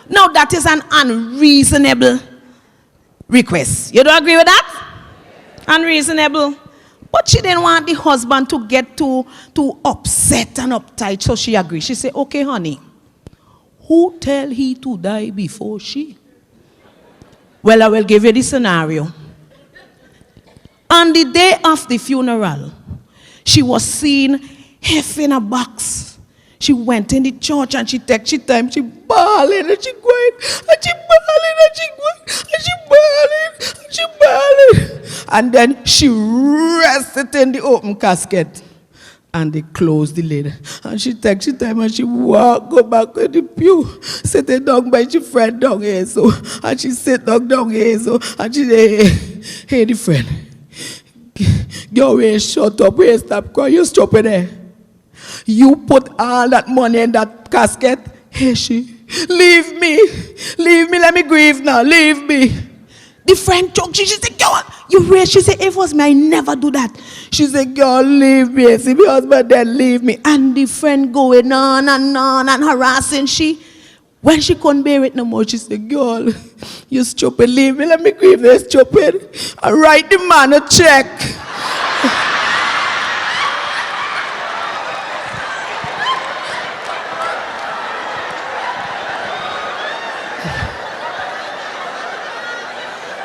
Now that is an unreasonable request. You don't agree with that? Unreasonable. But she didn't want the husband to get too upset and uptight, so she agreed. She said, okay, honey, who tell he to die before she? Well, I will give you the scenario. On the day of the funeral, she was seen half in a box. She went in the church and she took she time, she bawling and she going, and she bawling and she going, and she bawling and she bawling. And then she rested in the open casket. And they closed the lid. And she took she time and she go back to the pew, sitting down by she friend down here so. And she sit down here so. And she say, hey, the friend. Go away, shut up, wait, stop crying, you stop it there. You put all that money in that casket. Hey, she, leave me, let me grieve now, leave me. The friend choked, she said, girl, you raised, she said, if it was me, I never do that. She said, girl, leave me, see my husband then leave me. And the friend going on and harassing she. When she couldn't bear it no more, she said, girl, you stupid, leave me, let me grieve this stupid. I write the man a check.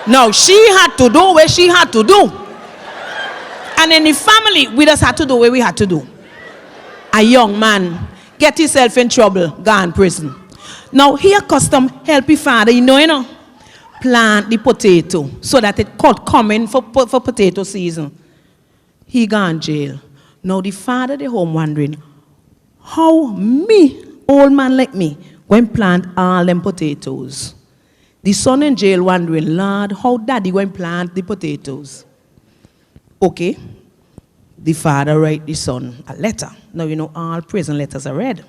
Now, she had to do what she had to do. And in the family, we just had to do what we had to do. A young man, get himself in trouble, go in prison. Now, here custom help your father, you know, plant the potato so that it could come in for potato season. He gone in jail. Now, the father, the home wondering, how me, old man like me, going plant all them potatoes? The son in jail wondering, Lord, how daddy going plant the potatoes? Okay. The father write the son a letter. Now, you know, all prison letters are read.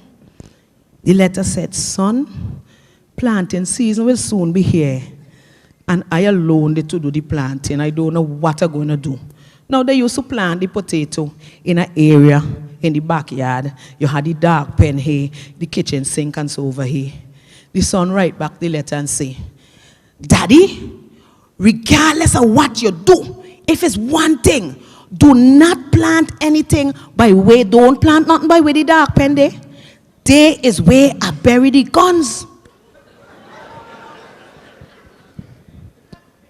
The letter said, son, planting season will soon be here. And I alone did to do the planting. I don't know what I'm going to do. Now, they used to plant the potato in an area in the backyard. You had the dark pen here, the kitchen sink and so over here. The son write back the letter and say, Daddy, regardless of what you do, if it's one thing, do not plant anything by way, don't plant nothing by way the dark pen there. There is where I bury the guns.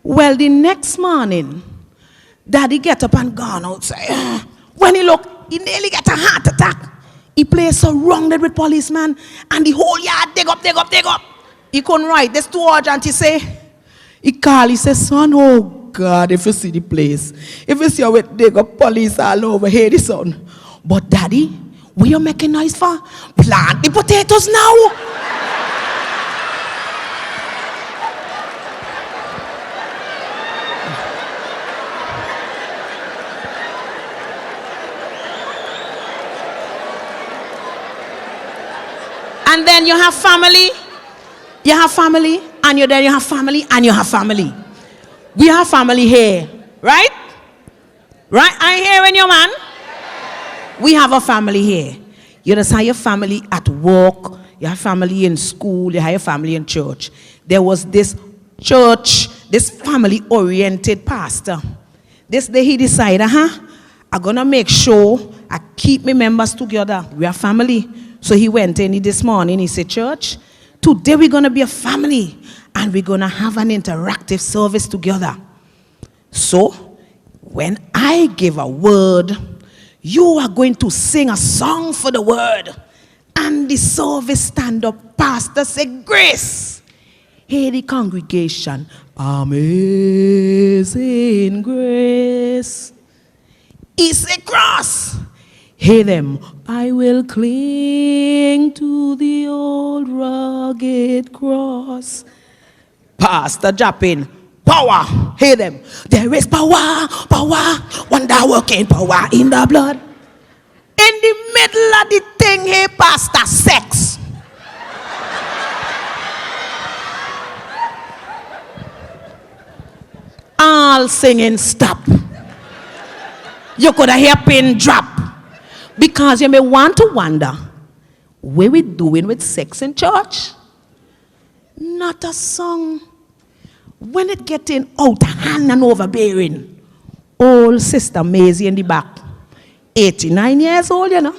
Well, the next morning, Daddy get up and gone outside. When he look, he nearly get a heart attack. He plays surrounded with policemen, and the whole yard dig up. He couldn't write. There's too urgent. He say, he call, he says, son, oh God, if you see the place, if you see how it dig up police all over here, the son. But Daddy, what you making noise for? Plant the potatoes now. And then you have family, and then you have family, and you have family. We have family here, right? Right? I hearing you, man? We have a family here. You just have your family at work, you have family in school, you have your family in church. There was this church, this family-oriented pastor. This day he decided, I'm going to make sure I keep my members together. We are family. So he went in this morning, he said, church, today we're going to be a family and we're going to have an interactive service together. So When I give a word, you are going to sing a song for the word. And the service stand up, pastor say, grace. Hey, the congregation, amazing grace. He say, cross. Hey them, I will cling to the old rugged cross. Pastor drop in, power. Hey them, there is power, power, wonder working power in the blood. In the middle of the thing, hey pastor, sex. All singing stop. You could hear pin drop. Because you may want to wonder, what we doing with sex in church? Not a song. When it getting out of hand and overbearing, old sister Maisie in the back, 89 years old, you know.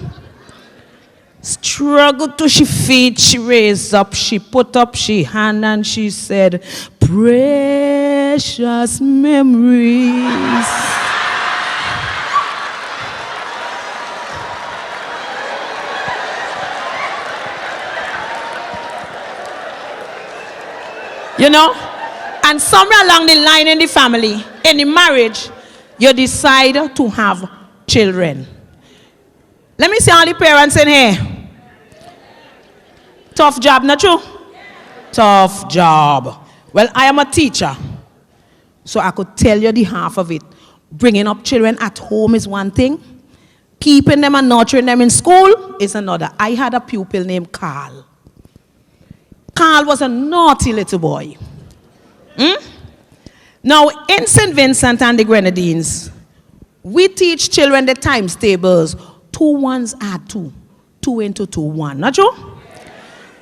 Struggled to she feet, she raised up, she put up she hand and she said, precious memories. You know? And somewhere along the line in the family, in the marriage, you decide to have children. Let me see all the parents in here. Tough job, not true? Tough job. Well, I am a teacher, so I could tell you the half of it. Bringing up children at home is one thing. Keeping them and nurturing them in school is another. I had a pupil named Carl. Carl was a naughty little boy. Now, in St. Vincent and the Grenadines, we teach children the times tables. 2 ones add 2. 2 into 2, 1. Not true?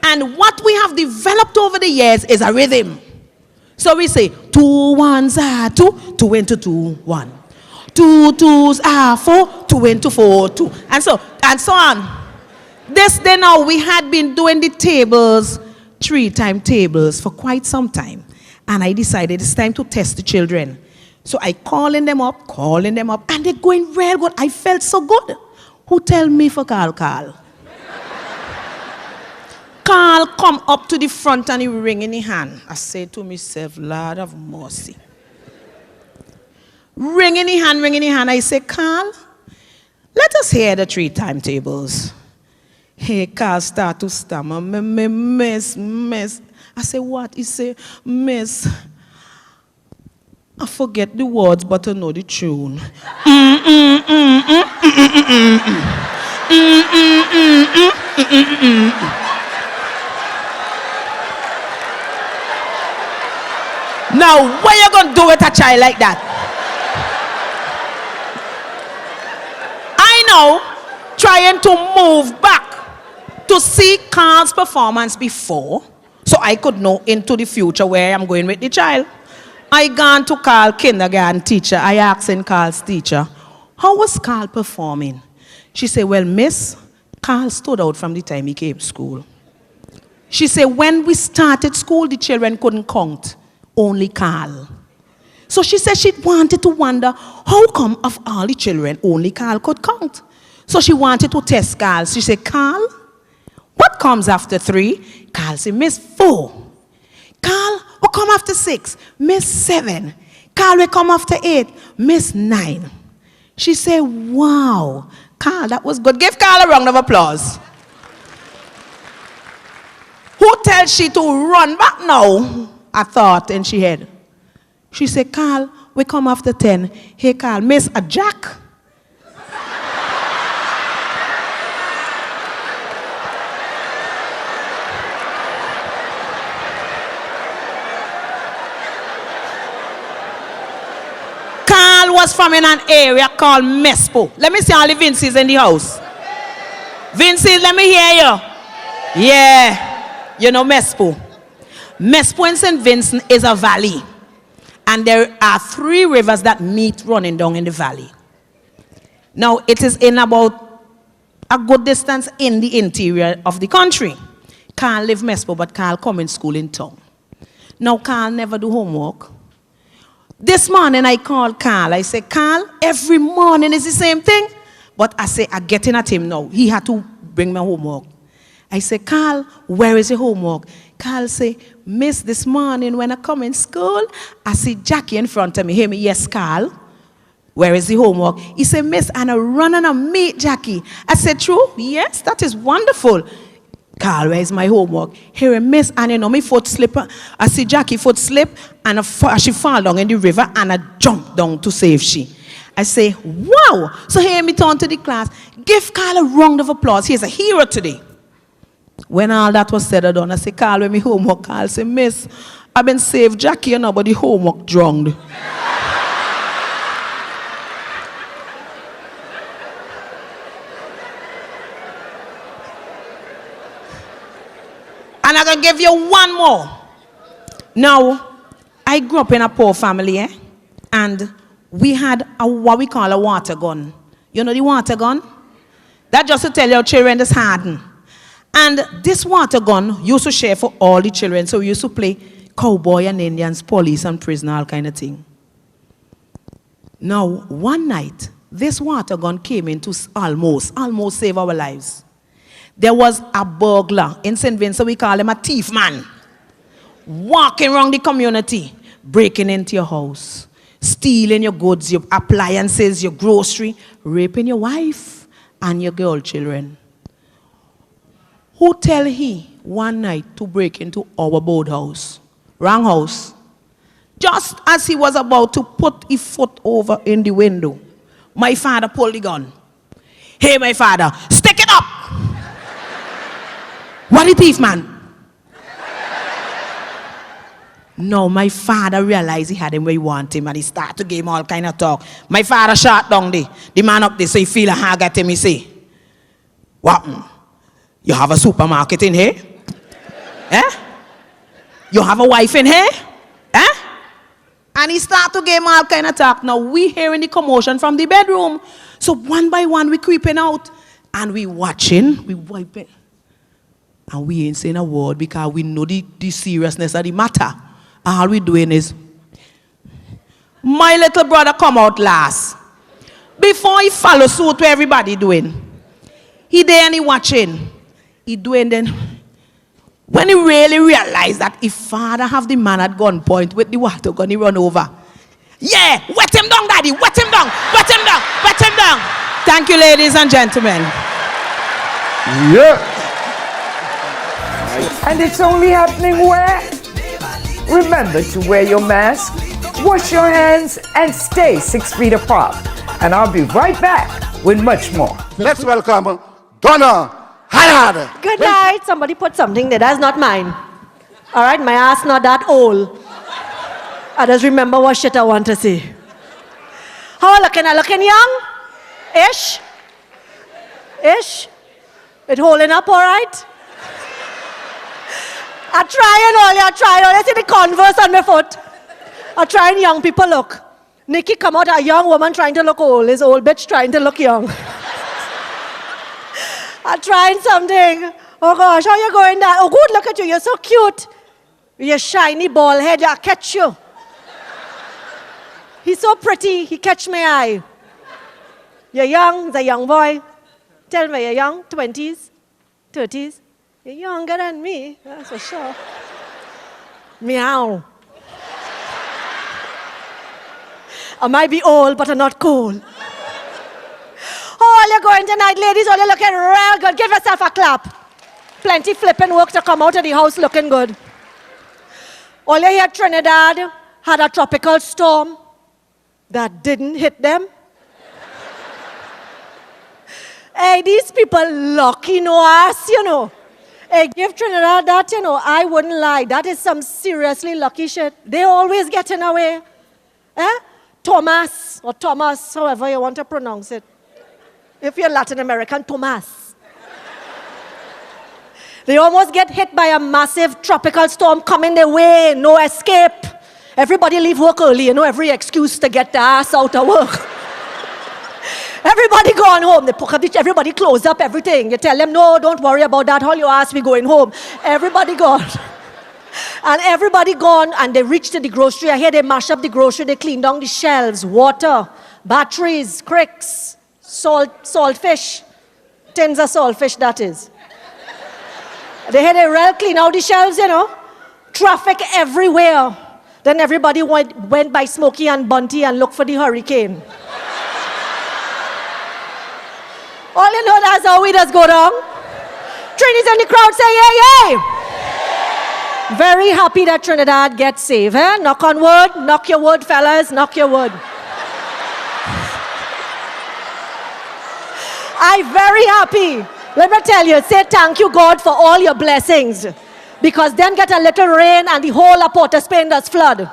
And what we have developed over the years is a rhythm. So we say, 2 ones are 2, 2 into 2, 1. 2 twos are 4, 2 into 4, 2. And so on. This day now, we had been doing the tables, 3-time tables, for quite some time. And I decided it's time to test the children. So I calling them up, and they're going real good. I felt so good. Who tell me for Carl? Carl come up to the front and he ring in his hand. I say to myself, Lord of mercy. Ring in his hand. I say, Carl, let us hear the 3-time tables. Hey, Carl start to stammer, miss. I say, what? He say, miss, I forget the words, but I know the tune. Now, what you going to do with a child like that? I know, trying to move back to see Carl's performance before, so I could know into the future where I'm going with the child. I gone to Carl kindergarten teacher. I asked Carl's teacher, how was Carl performing? She said, well, miss, Carl stood out from the time he came to school. She said, when we started school, the children couldn't count, only Carl. So she said she wanted to wonder, how come of all the children, only Carl could count? So she wanted to test Carl. She said, Carl, what comes after 3? Carl said, miss, 4. Carl, what come after 6? Miss 7. Carl, what come after 8? Miss 9. She said, wow, Carl, that was good. Give Carl a round of applause. Who tells she to run back now? I thought in she head. She said, Carl, we come after 10. Hey, Carl, miss a jack. Carl was from in an area called Mespo. Let me see all the Vinces in the house. Vinces, let me hear you. Yeah, you know Mespo. Mespo in St. Vincent is a valley. And there are 3 rivers that meet running down in the valley. Now, it is in about a good distance in the interior of the country. Carl live Mespo, but Carl come in school in town. Now, Carl never do homework. This morning I called Carl. I said, Carl, every morning is the same thing. But I say, I'm getting at him now. He had to bring my homework. I said, Carl, where is your homework? Carl say, Miss, this morning when I come in school, I see Jackie in front of me. Hear me, yes, Carl. Where is the homework? He said, Miss, and I run and I meet Jackie. I said, true? Yes, that is wonderful. Carl, where is my homework? Here, Miss, and you know, my foot slip. I see Jackie foot slip, and she fall down in the river, and I jump down to save she. I say, wow. So here me turn to the class. Give Carl a round of applause. He's a hero today. When all that was said and done, I say, Carl, where my homework? Carl say, Miss, I've been saved Jackie, you know, but the homework drowned. And I'm going to give you one more. Now, I grew up in a poor family, and we had what we call a water gun. You know the water gun? That just to tell your children is hardened. And this water gun used to share for all the children. So we used to play cowboy and Indians, police and prisoner, all kind of thing. Now, one night, this water gun came in to almost save our lives. There was a burglar in St. Vincent, we call him a thief man, walking around the community, breaking into your house, stealing your goods, your appliances, your grocery, raping your wife and your girl children. Who tell he one night to break into our boathouse? Wrong house. Just as he was about to put his foot over in the window, my father pulled the gun. Hey, my father, stick it up! What a thief, man. No, my father realized he had him where he wanted him, and he started to give him all kind of talk. My father shot down the man up there, so he feel a hug at him. He say, what? You have a supermarket in here? Eh? You have a wife in here? Eh? And he start to give him all kind of talk. Now we hearing the commotion from the bedroom. So one by one we creeping out, and we watching, we wiping. And we ain't saying a word because we know the seriousness of the matter. All we doing is, my little brother come out last. Before he follow suit to everybody doing. He there and he watching. He doing then. When he really realized that his father have the man at gunpoint with the water gun, he run over. Yeah, wet him down, daddy, wet him down, wet him down, wet him down. Thank you, ladies and gentlemen. Yeah. And it's only happening where? Remember to wear your mask, wash your hands, and stay 6 feet apart. And I'll be right back with much more. Let's welcome Donna Hadad. Good night. Somebody put something there. That's not mine. All right, my ass not that old. I just remember what shit I want to say. How I looking? I looking young? Ish? Ish? It holding up all right? I try and see the Converse on my foot. I try and young people look. Nikki come out, a young woman trying to look old. This old bitch trying to look young. I trying something. Oh gosh, how you going there? Oh good, look at you, you're so cute. With your shiny bald head, I catch you. He's so pretty, he catch my eye. You're young, he's a young boy. Tell me, you're young, 20s, 30s. You're younger than me, that's for sure. Meow. I might be old, but I'm not cool. Oh, all you going tonight, ladies, all you looking real good. Give yourself a clap. Plenty flipping work to come out of the house looking good. All you hear, Trinidad had a tropical storm that didn't hit them. Hey, these people lucky no ass, you know. Hey, give Trinidad that, you know, I wouldn't lie. That is some seriously lucky shit. They always getting away. Eh? Thomas, or Thomas, however you want to pronounce it. If you're Latin American, Thomas. They almost get hit by a massive tropical storm coming their way, no escape. Everybody leave work early, you know, every excuse to get their ass out of work. Everybody gone home. They poke up everybody close up everything. You tell them, no, don't worry about that. All you ask, we going home. Everybody gone. And everybody gone, and they reached to the grocery. I hear they mash up the grocery, they clean down the shelves, water, batteries, cricks, saltfish, tins of saltfish, that is. They had a real clean out the shelves, you know. Traffic everywhere. Then everybody went by Smokey and Bunty and looked for the hurricane. All you know, that's how we just go down. Trini's in the crowd say, yay, yay. Very happy that Trinidad gets saved. Eh? Knock on wood, knock your wood, fellas, knock your wood. I'm very happy. Let me tell you, say thank you, God, for all your blessings. Because then get a little rain and the whole of Port of Spain does flood.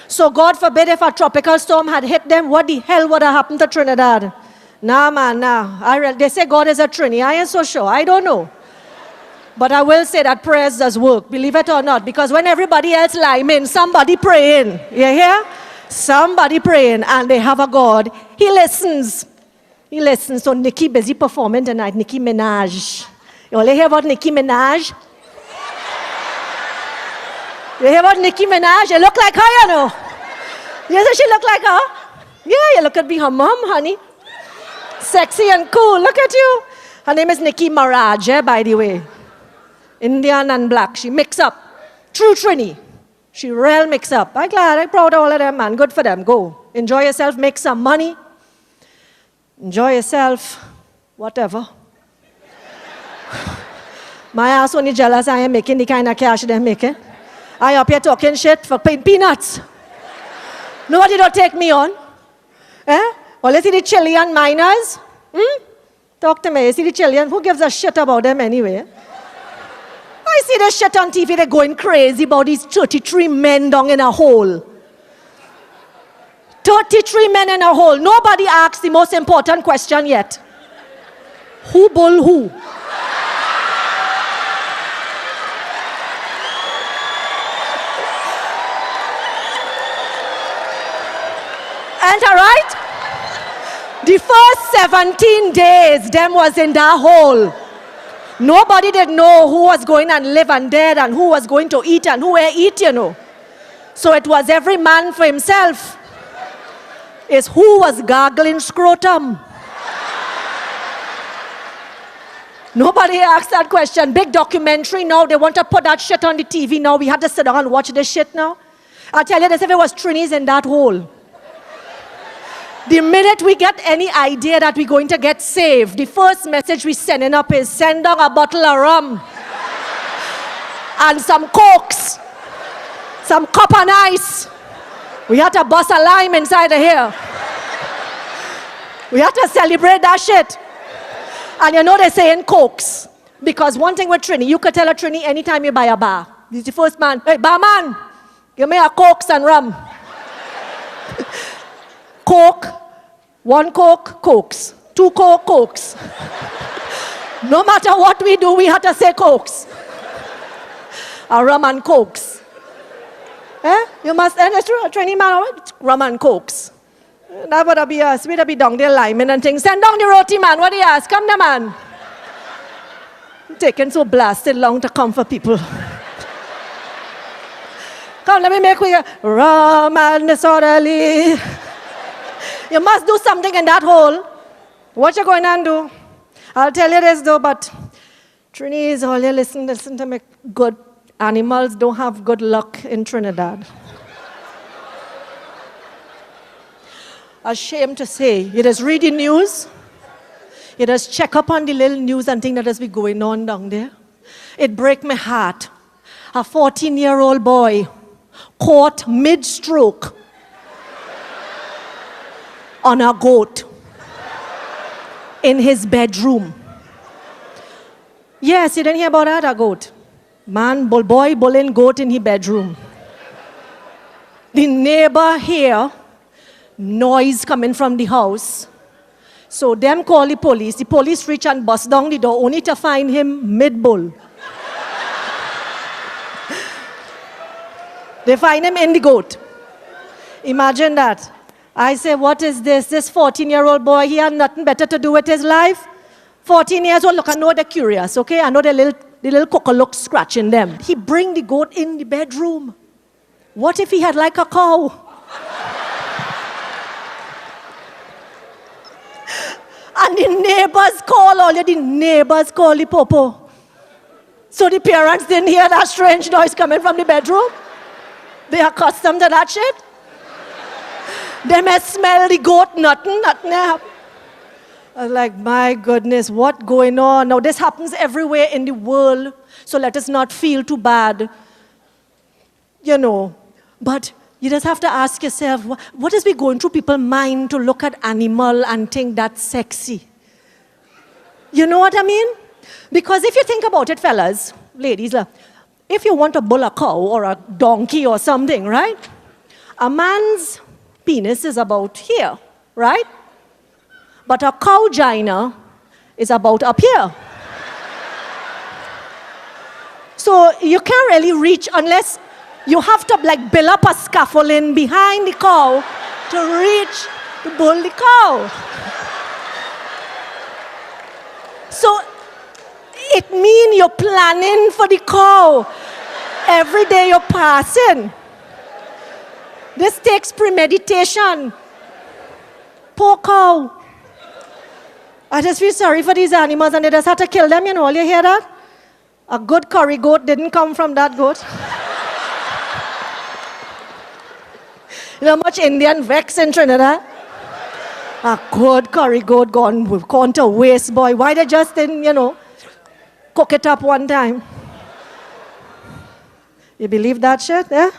So God forbid if a tropical storm had hit them, what the hell would have happened to Trinidad? Nah, man, nah. They say God is a Trini. I ain't so sure. I don't know. But I will say that prayers does work, believe it or not. Because when everybody else liming, somebody praying. You hear? Somebody praying and they have a God. He listens. He listens. So Nikki busy performing tonight. Nicki Minaj. You all hear about Nicki Minaj? You hear about Nicki Minaj? You look like her, you know. You say she look like her? Yeah, you look at me, her mom, honey. Sexy and cool. Look at you. Her name is Nikki Minaj, by the way. Indian and black. She mix up. True Trini. She real mix up. I'm glad. I'm proud of all of them, man. Good for them. Go. Enjoy yourself. Make some money. Enjoy yourself. Whatever. My ass only jealous I am making the kind of cash they're making. I up here talking shit for peanuts. Nobody don't take me on. Eh? Well, you see the Chilean miners? Talk to me. You see the Chilean? Who gives a shit about them anyway? I see the shit on TV. They're going crazy about these 33 men down in a hole. 33 men in a hole. Nobody asks the most important question yet. Who bull who? Ain't that right? The first 17 days, them was in that hole. Nobody did know who was going and live and dead and who was going to eat and who were eat, you know. So it was every man for himself. It's who was gargling scrotum. Nobody asked that question. Big documentary now. They want to put that shit on the TV now. We had to sit down and watch this shit now. I'll tell you this, if it was Trini's in that hole. The minute we get any idea that we're going to get saved, the first message we're sending up is send down a bottle of rum and some cokes, some cup and ice. We had to bust a lime inside of here. We had to celebrate that shit. And you know they're saying cokes. Because one thing with Trini, you could tell a Trini anytime you buy a bar. He's the first man. Hey, barman, give me a cokes and rum. Coke, one Coke, Cokes, two Coke, Cokes. No matter what we do, we have to say Cokes. A rum and Cokes. Eh? You must, and it's true, Trini man, rum and Cokes. That would be us. We'd be down there liming and things. Send down the roti, man. What do you ask? Come there, man. Taking so blasted long to come for people. Come, let me make you rum and disorderly. You must do something in that hole. What you going to do? I'll tell you this though, but Trini is all you listen to me. Good animals don't have good luck in Trinidad. Ashamed to say, you just read the news. You just check up on the little news and thing that has been going on down there. It break my heart. A 14-year-old boy caught mid-stroke on a goat in his bedroom. Yes, you didn't hear about that, a goat. Man, boy bullying goat in his bedroom. The neighbor hear noise coming from the house. So them call the police. The police reach and bust down the door only to find him mid-bull. They find him in the goat. Imagine that. I say, what is this? This 14-year-old boy, he had nothing better to do with his life. 14 years old, look, I know they're curious, okay? I know they're little little cockalook scratching them. He bring the goat in the bedroom. What if he had like a cow? And the neighbors call the popo. So the parents didn't hear that strange noise coming from the bedroom. They are accustomed to that shit. They may smell the goat, nothing happened. I was like, my goodness, what going on? Now this happens everywhere in the world, so let us not feel too bad. You know, but you just have to ask yourself, what is we going through people's mind to look at animal and think that's sexy? You know what I mean? Because if you think about it, fellas, ladies, if you want to bull a cow or a donkey or something, right? A man's penis is about here, right? But a cow vagina is about up here. So you can't really reach unless you have to like build up a scaffolding behind the cow to reach to bull the cow. So it means you're planning for the cow every day you're passing. This takes premeditation. Poor cow. I just feel sorry for these animals and they just had to kill them, you know, you hear that? A good curry goat didn't come from that goat. You know how much Indian vex in Trinidad? A good curry goat gone to waste, boy. Why they just didn't, you know, cook it up one time? You believe that shit, eh?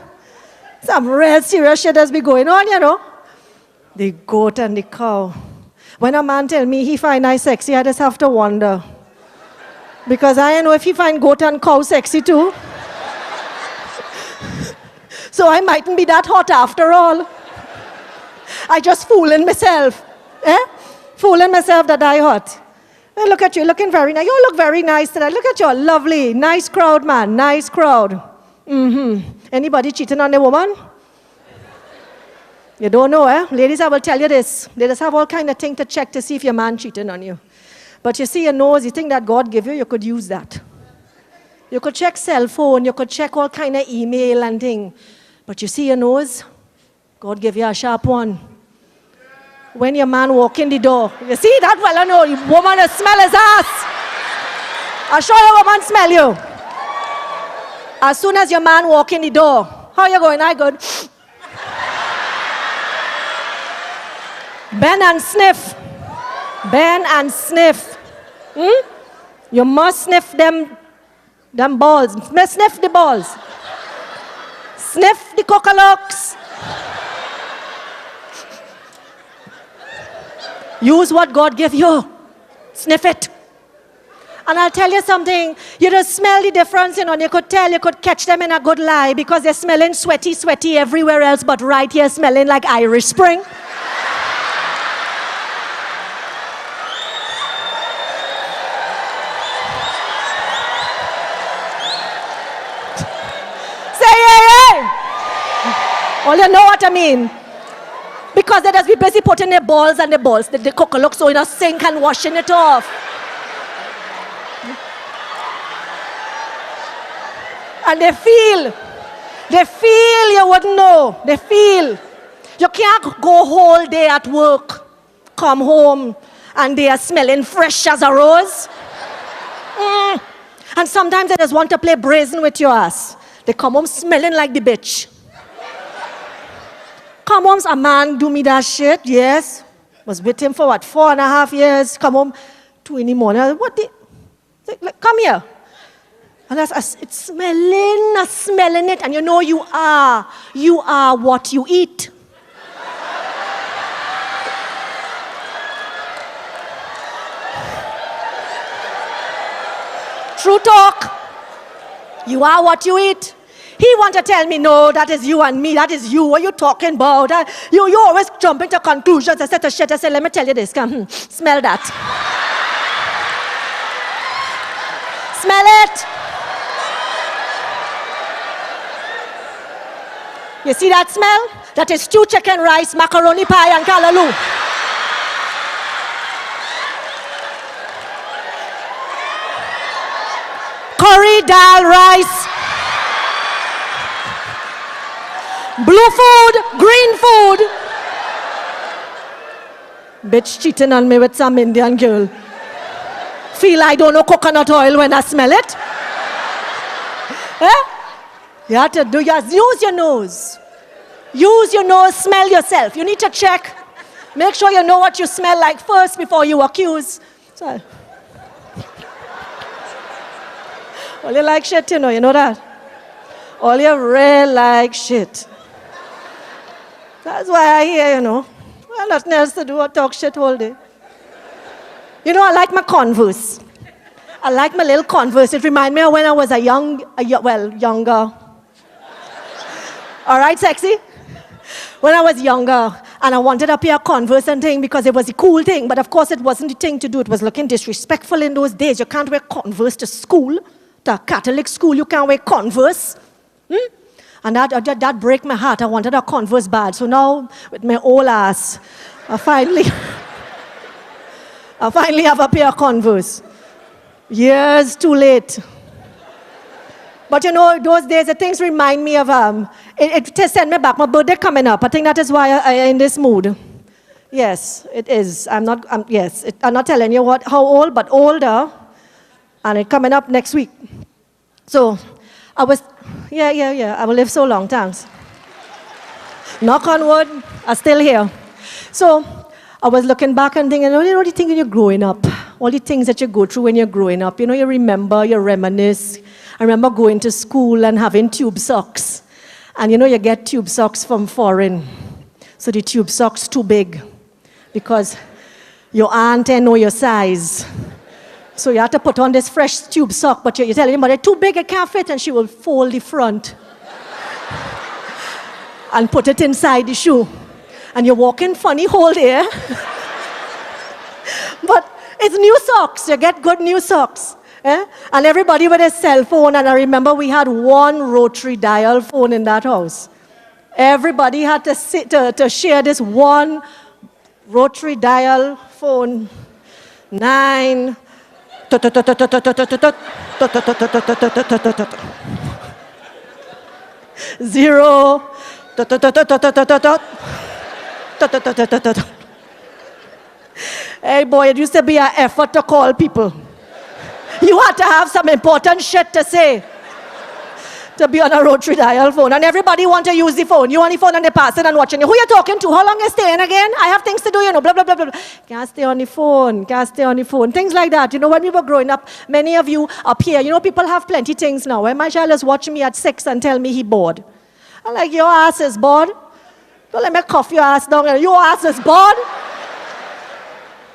Some real serious shit has been going on, you know. The goat and the cow. When a man tell me he find I sexy, I just have to wonder. Because I don't know if he find goat and cow sexy too. So I mightn't be that hot after all. I just fooling myself. Fooling myself that I hot. Hey, look at you, looking very nice. You look very nice tonight. Look at you, lovely. Nice crowd, man. Nice crowd. Anybody cheating on a woman? You don't know, eh? Ladies, I will tell you this. They just have all kind of things to check to see if your man cheating on you. But you see your nose, you think that God give you, you could use that. You could check cell phone, you could check all kind of email and thing. But you see your nose, God give you a sharp one. When your man walk in the door, you see that well, I know, woman will smell his ass. I'll show you woman smell you. As soon as your man walk in the door, how you going? I good. Bend and sniff. Bend and sniff. You must sniff them balls. Sniff the balls. Sniff the cockaloaks. Use what God gave you. Sniff it. And I'll tell you something. You just smell the difference, you know, and you could tell, you could catch them in a good lie because they're smelling sweaty everywhere else, but right here smelling like Irish Spring. Well, you know what I mean. Because they just be busy putting their balls and the cockalook so in a sink and washing it off. And they feel you wouldn't know. They feel. You can't go whole day at work, come home, and they are smelling fresh as a rose. And sometimes they just want to play brazen with your ass. They come home smelling like the bitch. Come home, a man do me that shit, yes. Was with him for what, 4.5 years. Come home, 2 in the morning. Come here. And it's smelling it. And you know you are what you eat. True talk. You are what you eat. He want to tell me, no, that is you and me. That is you. What are you talking about? You always jump into conclusions and set a shit. I say, let me tell you this. Come, smell that. Smell it. You see that smell? That is stew chicken rice, macaroni pie, and callaloo. curry, dal, rice, blue food, green food. Bitch cheating on me with some Indian girl. Feel I don't know coconut oil when I smell it. Eh? You have to use your nose. Use your nose, smell yourself. You need to check. Make sure you know what you smell like first before you accuse. So, all you like shit, you know that? All you really like shit. That's why I hear, well, nothing else to do but talk shit all day. I like my Converse. I like my little Converse. It reminds me of when I was younger. All right, sexy? When I was younger, and I wanted a pair of Converse and thing because it was a cool thing, but of course it wasn't the thing to do. It was looking disrespectful in those days. You can't wear Converse to school. To a Catholic school, you can't wear Converse. And that break my heart. I wanted a Converse bad. So now, with my old ass, I finally have a pair of Converse. Years too late. But those days, the things remind me of, it just sent me back. My birthday coming up. I think that is why I am in this mood. Yes, it is. I'm not telling you how old, but older. And it's coming up next week. So, I was, I will live so long, thanks. Knock on wood, I'm still here. So, I was looking back and thinking, what do you think when you're growing up? All the things that you go through when you're growing up. You remember, you reminisce. I remember going to school and having tube socks. And you get tube socks from foreign. So the tube socks too big. Because your aunt ain't know your size. So you have to put on this fresh tube sock, but you're telling him, but it's too big, it can't fit, and she will fold the front. And put it inside the shoe. And you're walking funny whole day. But it's new socks. You get good new socks. Eh? And everybody with a cell phone. And I remember we had one rotary dial phone in that house. Everybody had to share this one rotary dial phone. 9. 0. Hey boy, it used to be an effort to call people. You had to have some important shit to say to be on a rotary dial phone. And everybody want to use the phone. You on the phone and they pass it and watching you. Who you talking to? How long you staying again? I have things to do, blah, blah, blah, blah. Can't stay on the phone. Can't stay on the phone. Things like that. When we were growing up, many of you up here, people have plenty things now. When my child is watching me at 6 and tell me he bored. I'm like, your ass is bored. Don't let me cuff your ass down. Your ass is bored.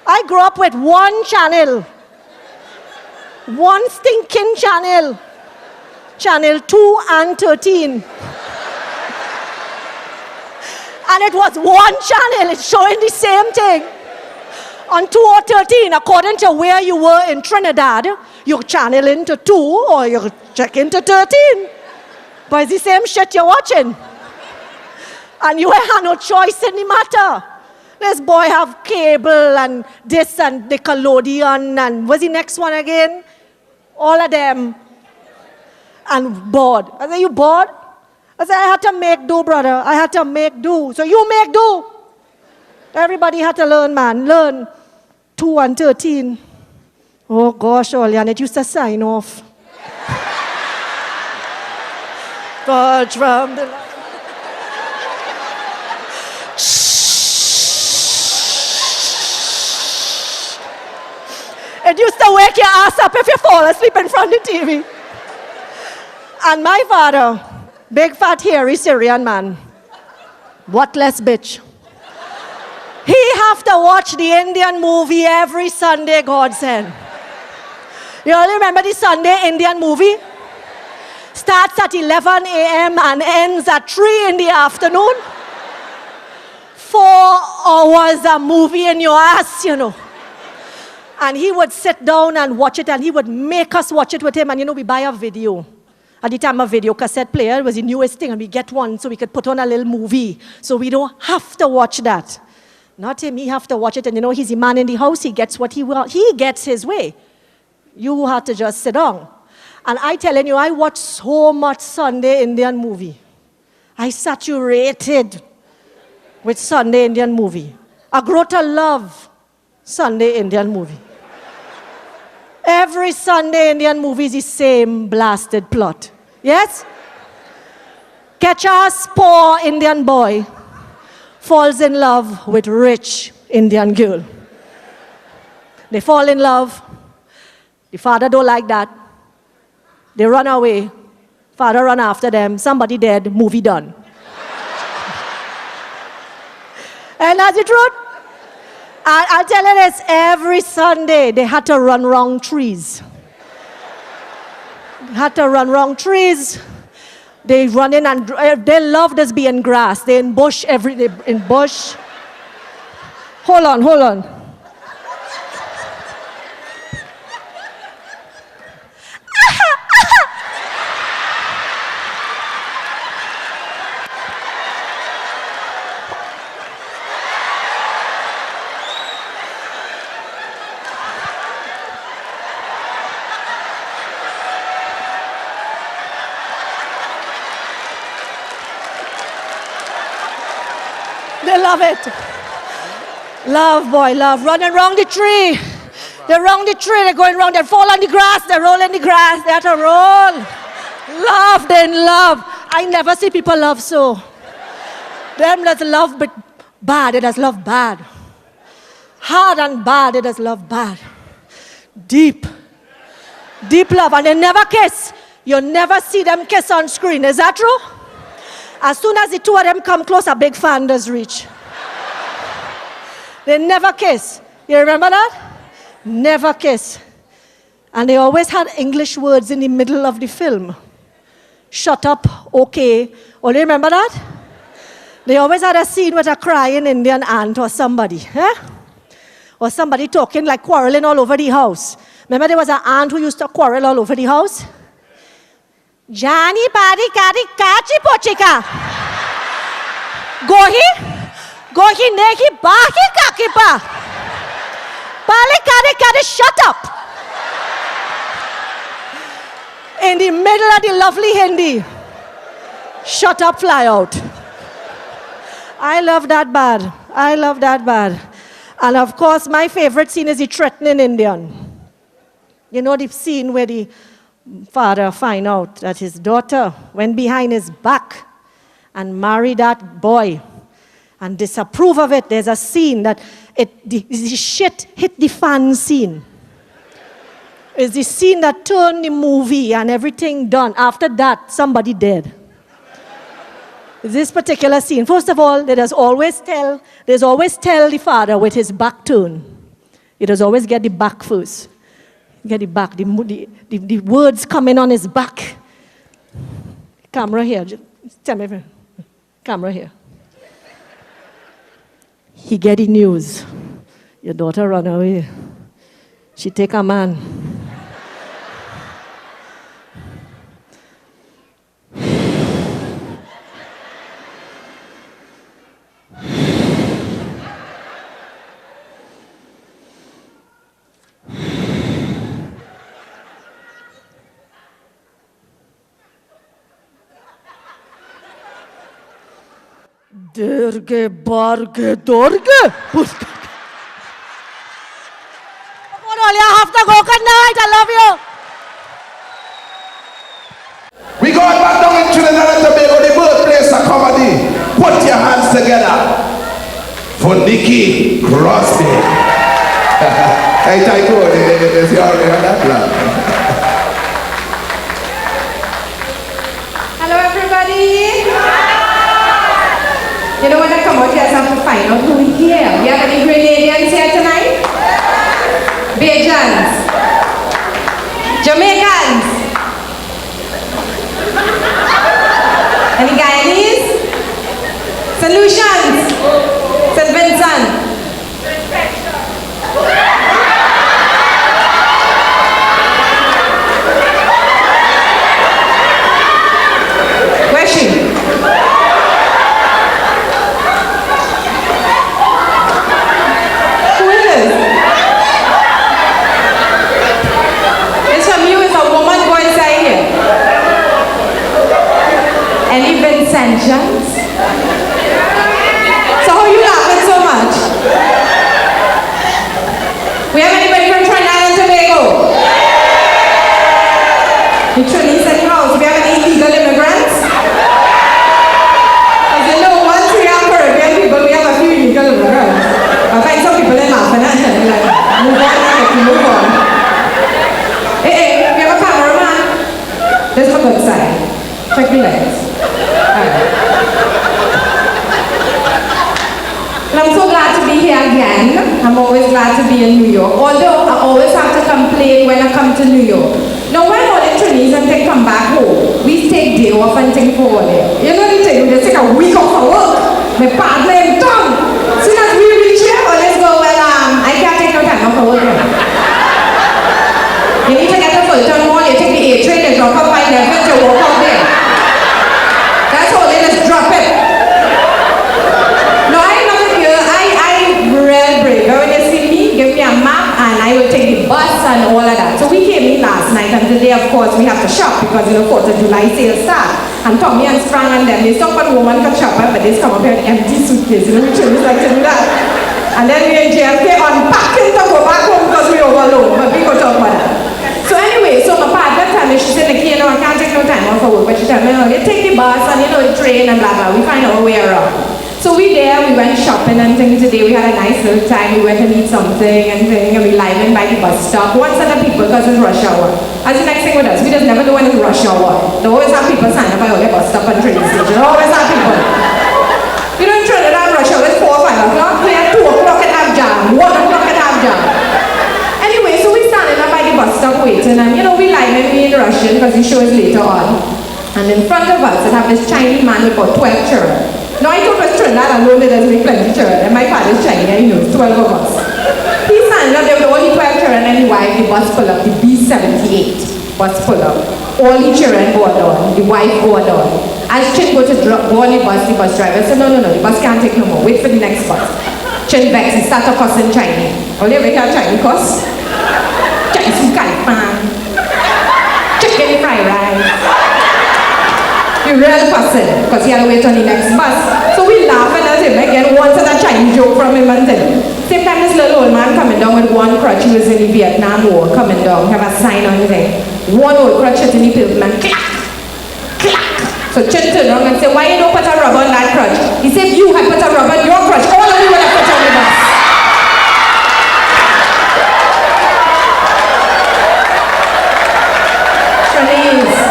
I grew up with one channel. One stinking channel. Channel 2 and 13. And it was one channel. It's showing the same thing. On 2 or 13, according to where you were in Trinidad, you channel into 2 or you check into 13. But it's the same shit you're watching. And you had no choice in the matter. This boy have cable and this and Nickelodeon and what's the next one again? All of them. And bored. I said, you bored? I said, I had to make do, brother. I had to make do. So you make do. Everybody had to learn, man. Learn. 2 and 13. Oh gosh, Olian, it used to sign off. God from the light. It used to wake your ass up if you fall asleep in front of the TV. And my father, big fat hairy Syrian man, worthless bitch. He have to watch the Indian movie every Sunday, God send. You all remember the Sunday Indian movie? Starts at 11 a.m. and ends at 3 in the afternoon. 4 hours a movie in your ass, And he would sit down and watch it, and he would make us watch it with him. And we buy a video. At the time, a video cassette player was the newest thing, and we get one so we could put on a little movie. So we don't have to watch that. Not him, he have to watch it. And he's the man in the house, he gets what he wants. He gets his way. You have to just sit down. And I telling you, I watch so much Sunday Indian movie. I saturated with Sunday Indian movie. I grow to love Sunday Indian movie. Every Sunday Indian movie is the same blasted plot. Yes? Catch-ass poor Indian boy falls in love with rich Indian girl. They fall in love. The father don't like that. They run away. Father run after them. Somebody dead. Movie done. And that's the truth. I'll tell you this. Every Sunday, they had to run wrong trees. They had to run wrong trees. They run in and they love this being grass. They in bush in bush. Hold on. They love it. Love, boy, love. Running around the tree. They're around the tree. They're going around. They fall on the grass. They roll in the grass. They have to roll. Love, then love. I never see people love so. Them that's love but bad. It does love bad. Hard and bad. It does love bad. Deep. Deep love. And they never kiss. You never see them kiss on screen. Is that true? As soon as the two of them come close, a big fan does reach. They never kiss. You remember that? Never kiss. And they always had English words in the middle of the film. Shut up, okay. Oh, you remember that? They always had a scene with a crying Indian aunt or somebody. Or somebody talking, like quarreling all over the house. Remember there was an aunt who used to quarrel all over the house? Jani padi kadi kachi pochika. Gohi nehi bahi kakipa. Pali kadi shut up. In the middle of the lovely Hindi. Shut up, fly out. I love that bad. I love that bad. And of course, my favorite scene is the threatening Indian. You know the scene where the father find out that his daughter went behind his back and married that boy and disapprove of it. There's a scene that the shit hit the fan scene. It's the scene that turned the movie and everything done. After that, somebody dead. This particular scene, first of all, there's always tell the father with his back turned. He does always get the back first. Get the back, the words coming on his back. Camera here. Tell me. Camera here. He get the news. Your daughter run away. She take a man. Durge, barge, dorge. Come on, all you have to go. Good night. I love you. We going back down in Trinidad and Tobago, the birthplace of comedy. Put your hands together for Nikki, Crosby. Hey, Tycho, is he already on that plan? Hello, everybody. You know when I come out here, I have to find out who is here. We have any Grenadians here tonight? Bajans? Jamaicans? Any Guyanese? St. Lucians? St. Vincent? The Trinidad and Tobago, we have any illegal immigrants? Because you know, once we have Caribbean people, we have a few illegal immigrants. I find some people in laughing at them, like, move on, move on. Hey, we have a cameraman. Let's look outside. Check the lights. And I'm so glad to be here again. I'm always glad to be in New York. Although I always have to complain when I come to New York. Now when all the Trinidadians and they come back home, we take day off and take for all day. You know the thing, we just take a week off for work. My partner and Tom. As soon as we reach here, let's go, well, I can't take no time off for work. You need to get a full-time mall, you take the A train and drop up by level to walk out there. That's all, they just drop it. No, I'm not here. I'm real brave. When you see me, give me a map and I will take the bus and all of that. So we came in last night and today, of course, we have to shop because, you know, 4th of July sales start. And Tommy and Sprang and them, they stop at woman can shop, but they come up here with empty suitcase. You know, we children like to do that. And then we in JFK unpacking to go back home because we overload, but we go talk about that. So anyway, so my partner told me, she said, Nikki, you know, I can't take no time off for work, but she told me, oh, you take the bus and, you know, the train and blah, blah, we find our way around. So we went shopping and things today, we had a nice little time, we went to eat something and thing, and we livened by the bus stop. One set of people, because it's rush hour. As the next thing with us, we just never know when it's rush hour. They always have people sign up by all the bus stop and train station, they always have people. You know, in Trinidad rush hour, it's 4 or 5 o'clock, here 2 o'clock and have jam, 1 o'clock and have jam. Anyway, so we standing up by the bus stop waiting, and you know, we livened, we in Russian, because the show is later on. And in front of us, we have this Chinese man with about 12 children. Now I thought it was Trinidad alone, there doesn't make plenty of children, and my father's Chinese, and he knows, 12 of us. He's standing up there with all the 12 children and the wife, the bus pull up, the B78 bus pull up. All the children board on, the wife board on. As Chin go to go on the bus driver said, no, the bus can't take no more, wait for the next bus. Chin vex, he start to cuss in Chinese. Only we hear Chinese cuss. Chinese pan, chicken fried rice. You real person, because he had to wait on the next bus. So we laughing at him again, one set of Chinese joke from him and thing. Same time this little old man coming down with one crutch, he was in the Vietnam War, coming down, have a sign on his head. One old crutch hit in the pavement, clack, clack. So Chin turned around and said, why you don't put a rubber on that crutch? He said, you had put a rubber on your crutch, all of you would have put on the bus. Chinese.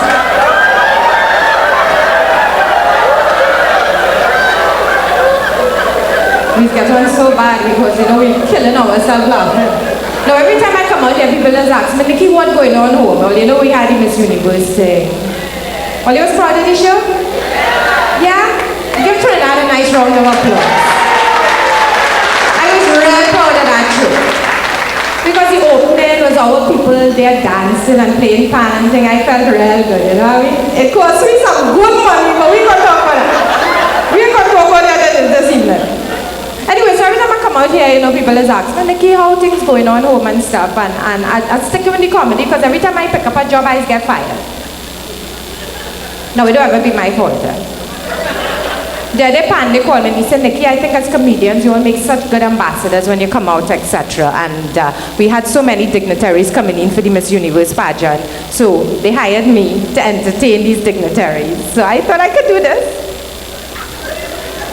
We get on so bad because, you know, we're killing ourselves laughing. Now, every time I come out here, people just ask me, Nikki, what's going on home? Well, you know, we had the Miss Universe thing. Well, you was proud of the show? Yeah? Give Trinidad a nice round of applause. I was really proud of that show. Because the opening was our people there dancing and playing pan and thing. I felt real good, you know what I mean? It cost me some good money, but we got to talk about it. We got to talk about it this evening. Anyway, so every time I come out here, you know, people is asking, Nikki, how things going on home and stuff, and I stick with the comedy because every time I pick up a job, I get fired. No, it don't ever be my fault. The other pan, they call me and he said, Nikki, I think as comedians, you all make such good ambassadors when you come out, etc. And we had so many dignitaries coming in for the Miss Universe pageant, so they hired me to entertain these dignitaries. So I thought I could do this.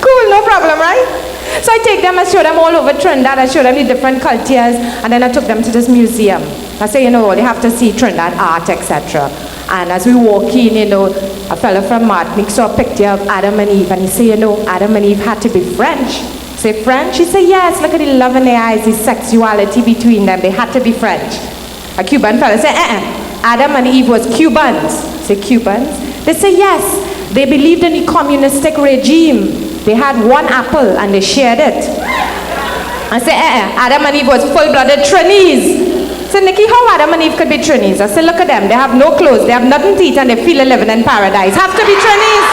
Cool, no problem, right? So I take them, I show them all over Trinidad, I show them the different cultures, and then I took them to this museum. I say, you know, they have to see Trinidad art, etc. And as we walk in, you know, a fellow from Martinique saw a picture of Adam and Eve, and he said, you know, Adam and Eve had to be French. I say, French? He said, yes, look at the love in their eyes, the sexuality between them, they had to be French. A Cuban fellow said, Adam and Eve was Cubans. I say, Cubans? They say, yes, they believed in the communistic regime. They had one apple and they shared it. I say, Adam and Eve was full-blooded Trinis. I say, Nikki, how Adam and Eve could be Trinis? I say, look at them. They have no clothes, they have nothing to eat, and they feel they're living in paradise. Have to be Trinis.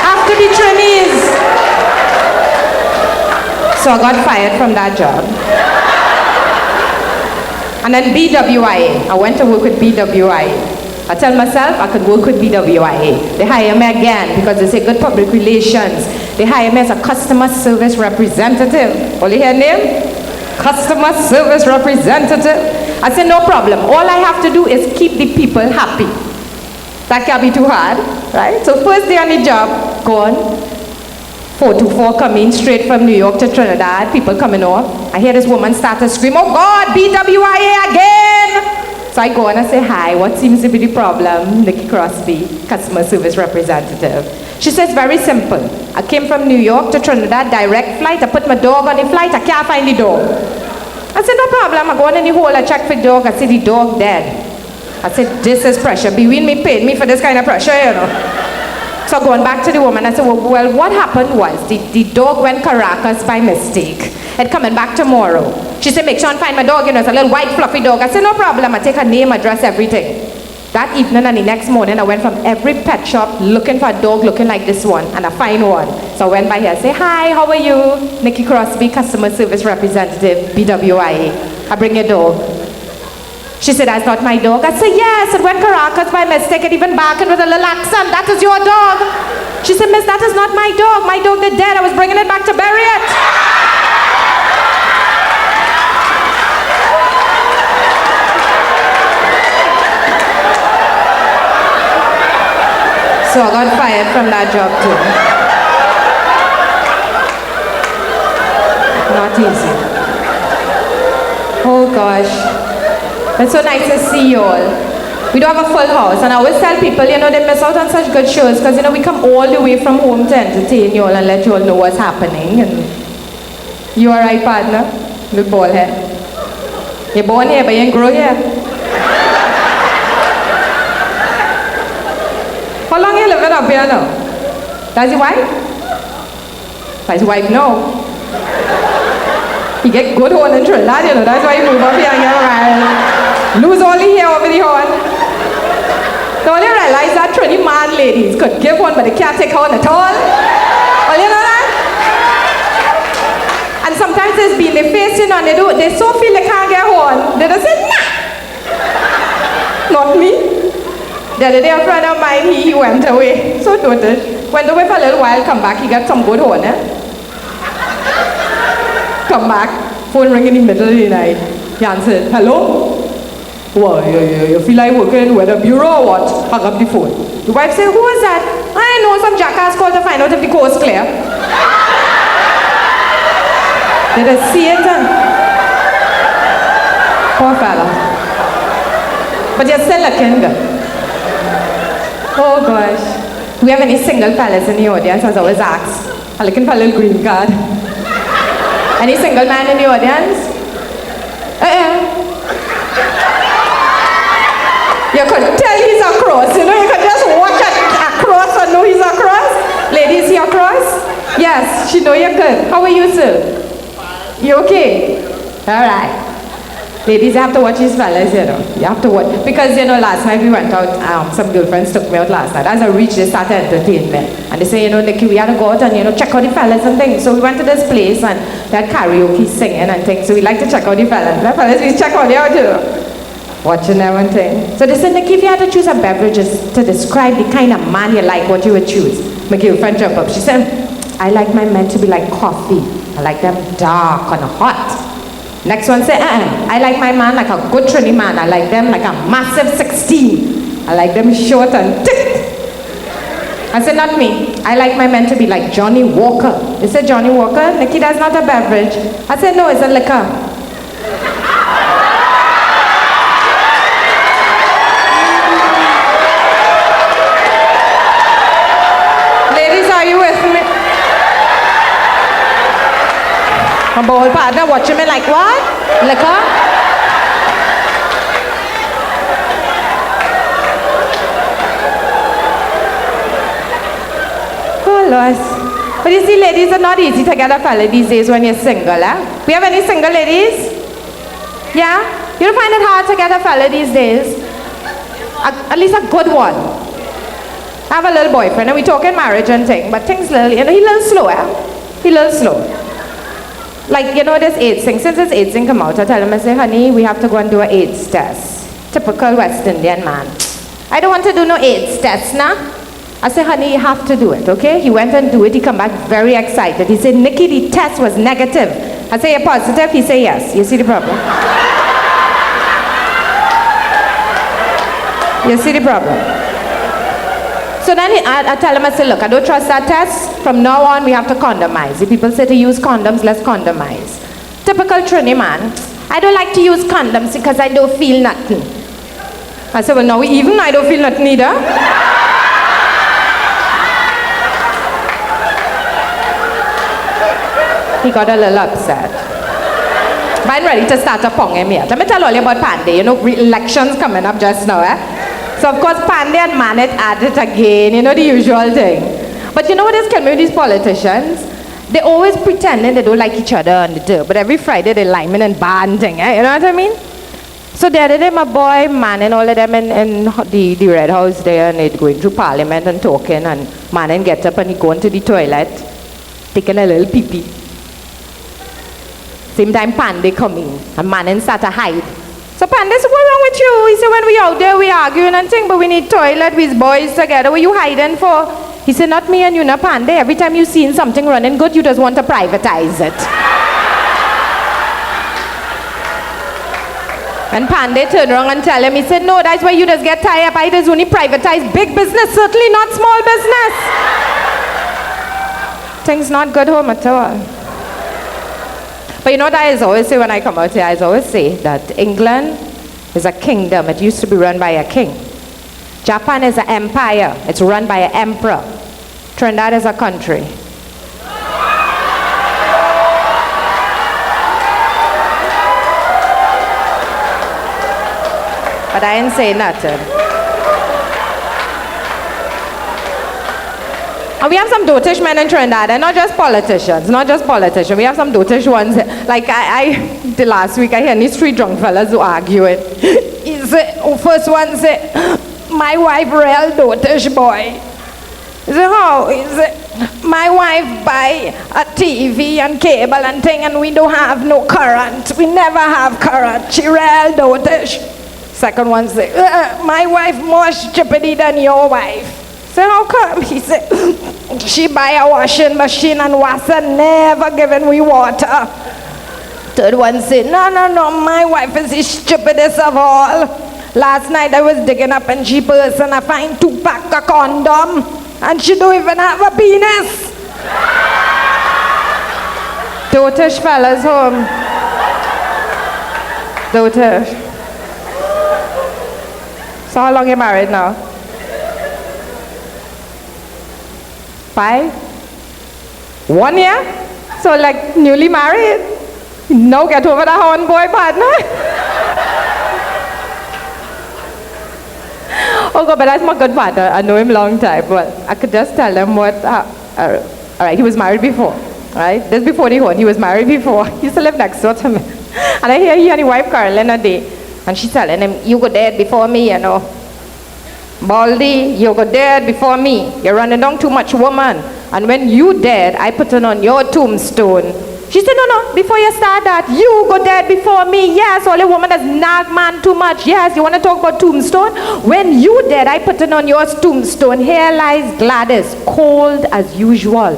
Have to be Trinis. So I got fired from that job. And then BWIA. I went to work with BWIA. I tell myself I could work with BWIA. They hire me again because they say good public relations. They hire me as a customer service representative. All you hear name? Customer service representative. I said, no problem. All I have to do is keep the people happy. That can't be too hard, right? So first day on the job, gone. 424 coming straight from New York to Trinidad, people coming off. I hear this woman start to scream, oh God, BWIA again! So I go and I say, hi, what seems to be the problem? Nikki Crosby, customer service representative. She says, very simple. I came from New York to Trinidad, direct flight. I put my dog on the flight, I can't find the dog. I said, no problem. I go in the hole, I check for the dog, I see the dog dead. I said, this is pressure. Beween me, paid me for this kind of pressure, you know. So going back to the woman, I said, well, what happened was the dog went Caracas by mistake. It's coming back tomorrow. She said, make sure and find my dog, you know, it's a little white fluffy dog. I said, no problem. I take her name, address, everything. That evening and the next morning, I went from every pet shop looking for a dog looking like this one, and I find one. So I went by here, I say, hi, how are you? Nikki Crosby, customer service representative, BWIA. I bring your dog. She said, that's not my dog. I said, yes, it went Caracas by mistake, and even barking with a little accent. That is your dog. She said, miss, that is not my dog. My dog is dead. I was bringing it back to bury it. So I got fired from that job too. Not easy. Oh gosh. It's so nice to see you all. We do have a full house, and I always tell people, you know, they miss out on such good shows because, you know, we come all the way from home to entertain you all and let you all know what's happening. And you alright, partner? With bald head. You're born here, but you ain't grow here. How long you living up here now? That's your wife? That's your wife? No. You get good horn in Trinidad, you know, that's why you move up here and get around. Lose only here over the horn. They only realize that Trini man ladies could give one, but they can't take horn at all. Oh, you know that? And sometimes it's been the face, you know, and they so feel they can't get horn. They just say, nah. Not me. The other day a friend of mine, he went away. So doted. Went away for a little while, come back, he got some good horn, eh? Come back, phone ring in the middle of the night. He answered, hello? Well, you feel like working with a bureau or what? Hung up the phone. The wife said, who is that? I know, some jackass called to find out if the coast clear. Did I see it? Poor fella. But you're still looking good. Oh gosh. Do we have any single fellas in the audience, as I always ask? I'm looking for a little green card. Any single man in the audience? You could tell he's across, you know, you could just watch it across and know he's across. Ladies, he across? Yes, she know you're good. How are you, sir? You okay? All right. Ladies, you have to watch these fellas, you know. You have to watch. Because, you know, last night we went out, some girlfriends took me out last night. As I reached, they started entertainment. And they say, you know, Nikki, we had to go out and, you know, check out the fellas and things. So we went to this place and they had karaoke singing and things. So we like to check out the fellas. The fellas, we check out the out, you know. Watching them and things. So they said, Nikki, if you had to choose a beverage to describe the kind of man you like, what you would choose? My girlfriend jumped up. She said, I like my men to be like coffee. I like them dark and hot. Next one said, I like my man like a good Trini man. I like them like a massive 16. I like them short and thick. I said, not me. I like my men to be like Johnny Walker. They said, Johnny Walker? Nikki, that's not a beverage. I said, no, it's a liquor. Ladies, are you with me? My boy partner watching me like, what? Liquor? Oh, Lord. But you see, ladies, are not easy to get a fella these days when you're single, eh? We have any single ladies? Yeah? You don't find it hard to get a fella these days? At least a good one. I have a little boyfriend, and we talking marriage and thing, but things little, you know, he a little slow, eh? He a little slow. Like, you know, this AIDS thing. Since this AIDS thing come out, I tell him, I say, honey, we have to go and do an AIDS test. Typical West Indian man. I don't want to do no AIDS test, nah. I say, honey, you have to do it, okay? He went and do it. He come back very excited. He said, Nikki, the test was negative. I say, you're positive? He say, yes. You see the problem? You see the problem? So then I tell him, I say, look, I don't trust that test. From now on, we have to condomize. If people say to use condoms, let's condomize. Typical Trini man. I don't like to use condoms because I don't feel nothing. I said, well, no, even I don't feel nothing either. He got a little upset. But I'm ready to start a pong him here. Let me tell all you about Pandey. You know, elections coming up just now, So of course, Pandey and Manet at it again. You know, the usual thing. But you know what is killing me with these politicians? They always pretending they don't like each other on the day. But every Friday they line and ban thing, You know what I mean? So the other day, my boy, man, and all of them in the Red House there, and they're going through Parliament and talking, and man get up and he going to the toilet, taking a little pee-pee. Same time Pandey coming, and man start to hide. So Pandey said, what's wrong with you? He said, when we out there, we arguing and thing, but we need toilet with boys together. What are you hiding for? He said, not me and you, not Pandey. Every time you seen something running good, you just want to privatize it. And Pandey turned around and tell him, he said, no, that's why you just get tied up. I just only privatize big business, certainly not small business. Things not good home at all. But you know what I always say when I come out here? I always say that England is a kingdom. It used to be run by a king. Japan is an empire. It's run by an emperor. Trinidad is a country. But I ain't saying nothing. And we have some dotish men in Trinidad, and not just politicians, We have some dotish ones. Like the last week I heard these three drunk fellas who arguing. He said, first one said, my wife real dotish boy. He said, how? He said, my wife buy a TV and cable and thing, and we don't have no current. We never have current. She real dotish. Second one said, my wife more stupid than your wife. So how come? He said, she buy a washing machine and washer, never giving me water. Third one said, no, my wife is the stupidest of all. Last night I was digging up in she purse and I find 2-pack of condom and she don't even have a penis. Dotish fellas home. Dotish. So how long you married now? 5? 1 year? So like newly married? No, get over the horn boy partner. Oh God, but that's my good partner. I know him long time. Well, I could just tell him what. All right, he was married before. Right? This before the horn. He was married before. He used to live next door to me. And I hear he and his wife Carolyn a day, and she's telling him, "You go dead before me, you know. Baldy, you go dead before me. You're running down too much woman. And when you dead, I put it on your tombstone." She said, no, before you start that, you go dead before me. Yes, only woman that's nag man too much. Yes, you want to talk about tombstone? When you dead, I put it on your tombstone. Here lies Gladys, cold as usual.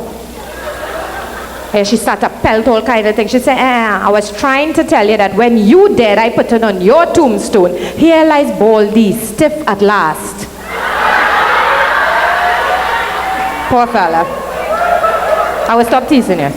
And she started to pelt all kind of things. She said, I was trying to tell you that when you dead, I put it on your tombstone. Here lies Baldy, stiff at last. Poor fella. I will stop teasing you.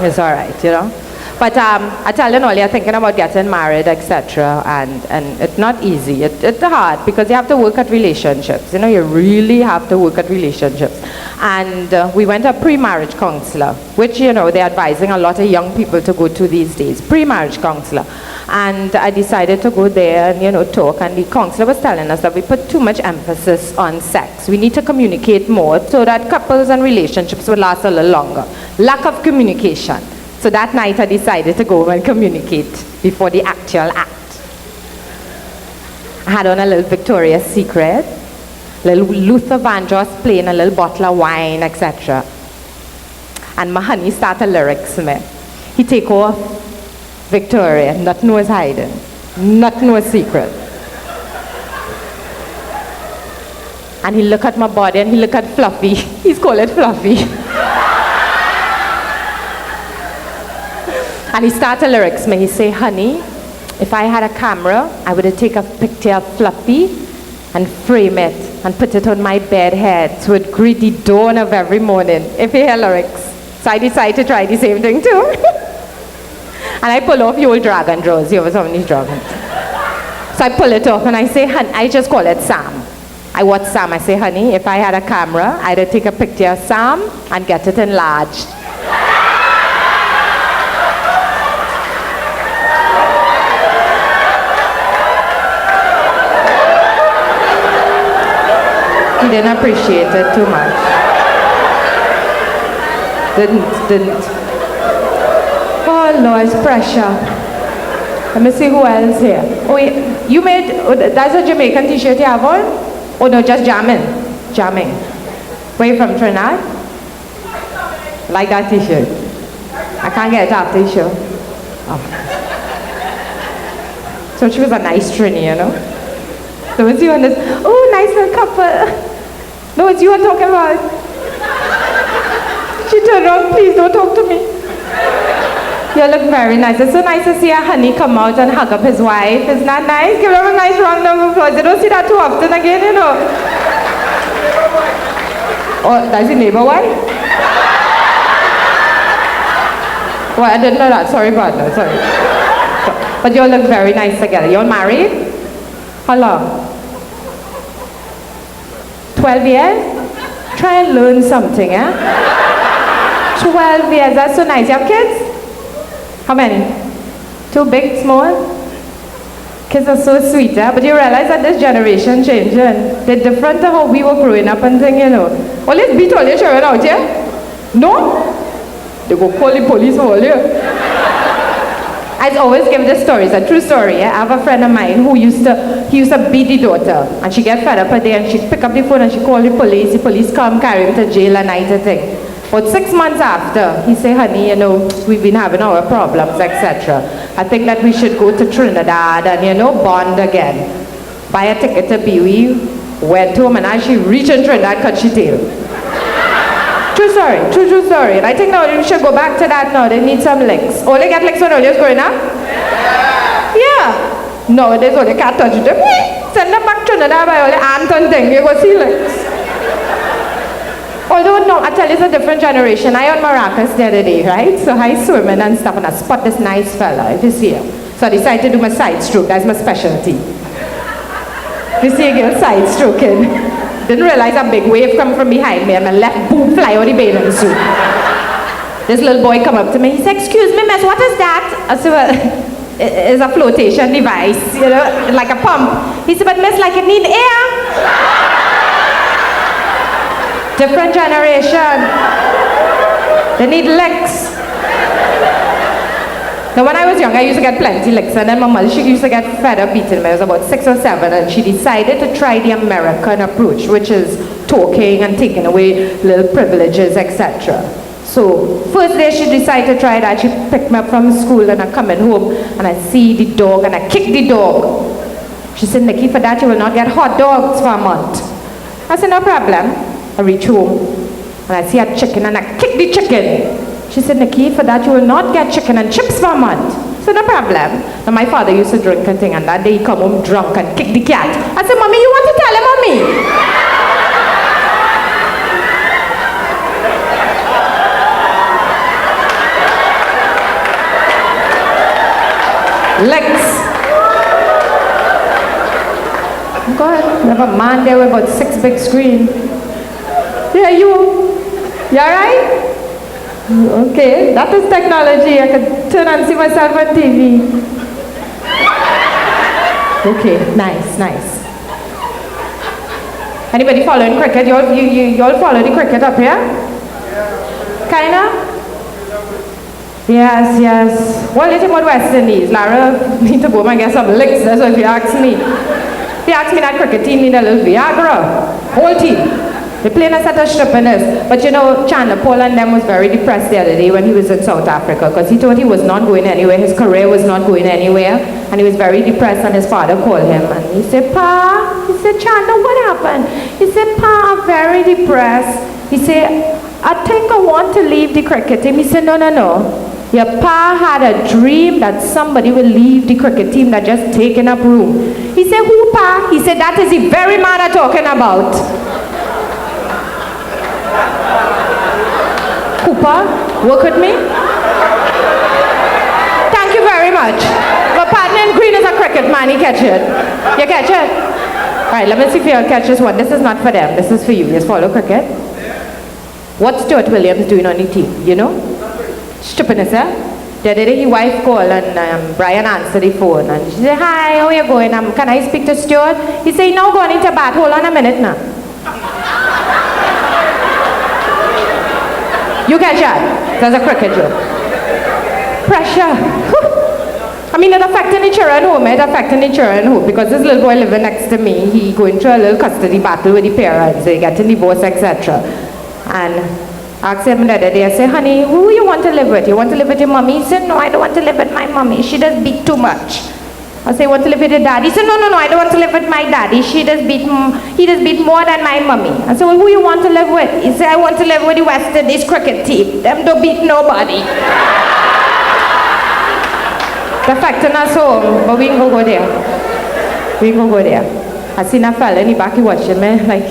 It's all right, you know. But I tell you all, you're thinking about getting married, etc. And it's not easy. It's hard because you have to work at relationships. You know, you really have to work at relationships. And we went to a pre-marriage counselor, which, you know, they're advising a lot of young people to go to these days. Pre-marriage counselor. And I decided to go there and, you know, talk. And the counselor was telling us that we put too much emphasis on sex. We need to communicate more so that couples and relationships will last a little longer. Lack of communication. So that night I decided to go and communicate before the actual act. I had on a little Victoria's Secret, little Luther Vandross playing a little bottle of wine, etc. And my honey started lyrics me. He take off Victoria, nothing was hiding, nothing was secret. And he look at my body and he look at Fluffy. He's called it Fluffy. And he started lyrics me. He say, honey, if I had a camera, I would take a picture of Fluffy and frame it and put it on my bed head so it greet the dawn of every morning, if you hear lyrics. So I decided to try the same thing too. And I pull off the old dragon drawers. You ever saw these dragons? So I pull it off and I say, I just call it Sam. I watch Sam. I say, honey, if I had a camera, I'd take a picture of Sam and get it enlarged. He didn't appreciate it too much. Didn't. Oh Lord, it's pressure. Let me see who else here. Oh, you made, that's a Jamaican t-shirt you have on? Oh no, just jamming. Jamming. Where you from, Trinidad? Like that t-shirt. I can't get it after the show. Oh. So she was a nice Trini, you know? So it's you on this, oh, nice little couple. No, it's you I'm talking about. She turned around, please don't talk to me. You look very nice. It's so nice to see a honey come out and hug up his wife. Isn't that nice? Give him a nice round of applause. You don't see that too often again, you know. Oh, that's your neighbor wife? Well, I didn't know that. Sorry about that. Sorry. But you all look very nice together. You're married? How long? 12 years? Try and learn something, eh? 12 years. That's so nice. You have kids? How many? 2 big, small? Kids are so sweet, eh? But you realize that this generation changing. They're different to how we were growing up and things, you know. Always beat all your children out here? No? They go call the police for all you. I always give this story. It's a true story. Eh? I have a friend of mine who used to beat the daughter. And she get fed up a day and she'd pick up the phone and she'd call the police. The police come, carry him to jail and night and thing. But 6 months after, he say, honey, you know, we've been having our problems, etc. I think that we should go to Trinidad and, you know, bond again. Buy a ticket to Pee-wee, went home, and as she reached in Trinidad, cut she tail. True story, true story. And I think now we should go back to that now. They need some licks. Only get licks when Oliver's growing up? Yeah. Nowadays, only can't touch them. Send them back to Trinidad by only aunt and thing. You go see licks. Although, no, I tell you, it's a different generation. I on Maracas the other day, right? So I swimming and stuff, and I spot this nice fella, if you see him. So I decided to do my side stroke. That's my specialty. You see a girl side stroking. Didn't realize a big wave come from behind me, and my left boom fly out the bathing suit. This little boy come up to me. He said, excuse me, miss, what is that? I said, well, it's a flotation device, you know, like a pump. He said, but miss, like it need air. Different generation. They need licks. Now when I was young, I used to get plenty licks, and then my mother, she used to get fed up beating me. I was about 6 or 7, and she decided to try the American approach, which is talking and taking away little privileges, etc. So first day she decided to try that. She picked me up from school, and I coming home, and I see the dog, and I kick the dog. She said, Nikki, for that you will not get hot dogs for a month. I said, no problem. I reach home and I see a chicken and I kick the chicken. She said, Nikki, for that you will not get chicken and chips for a month. So no problem. Now my father used to drink and thing, and that day he come home drunk and kick the cat. I said, Mommy, you want to tell him, Mommy? Legs. God, we have a man there with about 6 big screens. Yeah, you alright? Okay, that is technology. I can turn and see myself on TV. Okay, nice. Anybody following cricket? You all follow the cricket up here? Kinda? Yes. What do you think about West Indies? Lara, need to go and get some licks. That's what if you ask me. If you ask me, that cricket team need a little Viagra. Whole team. They playing a set of strippiness. But you know, Chandler Paul and them was very depressed the other day when he was in South Africa, because he thought he was not going anywhere. His career was not going anywhere. And he was very depressed, and his father called him. And he said, Pa, he said, Chandler, what happened? He said, Pa, I'm very depressed. He said, I think I want to leave the cricket team. He said, no. Your pa had a dream that somebody will leave the cricket team that just taken up room. He said, who, pa? He said, that is the very man I'm talking about. Cooper, work with me? Thank you very much. My partner in green is a cricket man, he catch it. You catch it? All right, let me see if you'll catch this one. This is not for them, this is for you. Just follow cricket. What's Stuart Williams doing on the team, you know? Stupidness, eh? The other day his wife called and Brian answered the phone and she said, hi, how are you going? Can I speak to Stuart? He said, no, going into bat. Hold on a minute now. You catch that? That's a cricket joke. Pressure. I mean, it affecting the children home. It affecting the children home because this little boy living next to me, he going through a little custody battle with the parents. They getting divorced, etc. And asked him the other day, I said, honey, who you want to live with? You want to live with your mommy? He said, no, I don't want to live with my mommy. She does beat too much. I said, you want to live with your daddy? He said, no, I don't want to live with my daddy. He does beat more than my mommy. I said, well, who you want to live with? He said, I want to live with the West Indies cricket team. Them don't beat nobody. They're affecting us home, but we ain't gonna go there. We ain't gonna go there. I seen a fella in the back, he watching me, like,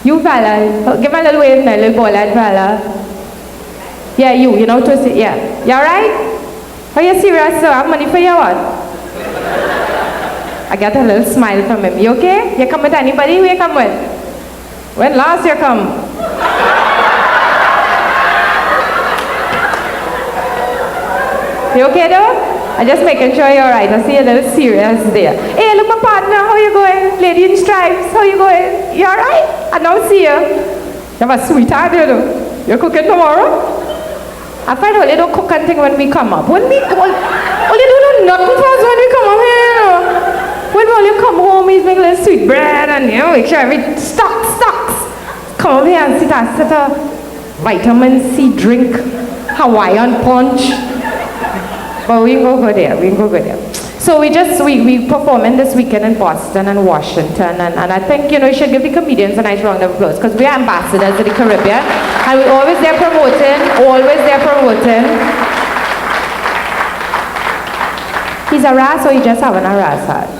you fella, give a little wave now, little ball-head fella. Yeah, you know, twist it, yeah. You alright? Are you serious, sir? I have money for you, what? I got a little smile from him. You okay? You come with anybody? Who you come with? When last you come? You okay though? I'm just making sure you're alright. I see you a little serious there. Hey, look, my partner, how you going? Lady in stripes, how you going? You alright? I don't see you. You have a sweetheart, you know. You're cooking tomorrow? I find out you don't cook anything when we come up. When you do nothing for us when we come up here, you know. When you come home, he's making a little sweet bread and, you know, make sure everything stocks. Come over here and sit a vitamin C drink, Hawaiian punch. But we go there. So we performing this weekend in Boston and Washington, and I think, you know, you should give the comedians a nice round of applause because we are ambassadors of the Caribbean, and we're always there promoting. He's a ras or he just having a ras heart?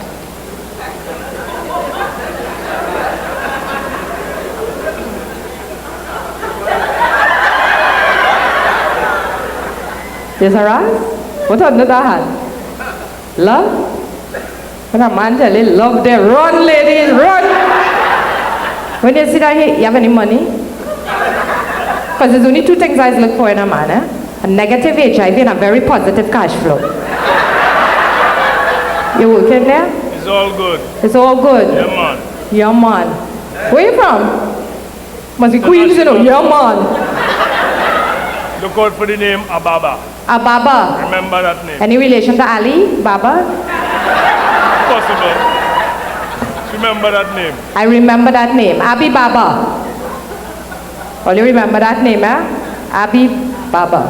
There's a ras? What under that hand? Love? When a man tell you love, they run, ladies, run! When you sit down here, you have any money? Because there's only two things I look for in a man, eh? A negative HIV and a very positive cash flow. You working there? It's all good. It's all good? Yeah, man. Yeah, man. Where you from? Must be Queens, you know. Yeah, man. Look out for the name Ababa. Ababa. Remember that name. Any relation to Ali? Baba? Possible. Remember that name. I remember that name. Abi Baba. All you remember that name, eh? Abi Baba.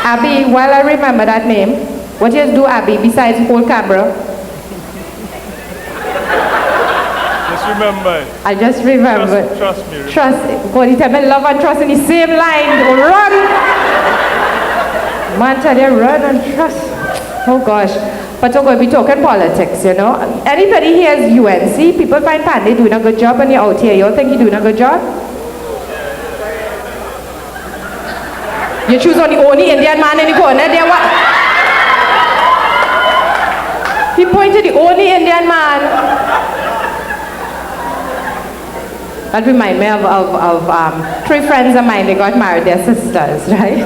Abi, while I remember that name, what you do, Abi, besides hold camera? Just remember it. I just remember. Trust me. Remember. Trust. God, you tell me love and trust in the same line. Run! Man, tell you run and trust. Oh gosh. But we're going to be talking politics, you know. Anybody here is UNC? People find Pandey doing a good job and you're out here. You all think you're doing a good job? You choose on the only Indian man in the corner there. What? He pointed the only Indian man. That reminds me of three friends of mine. They got married, their sisters, right?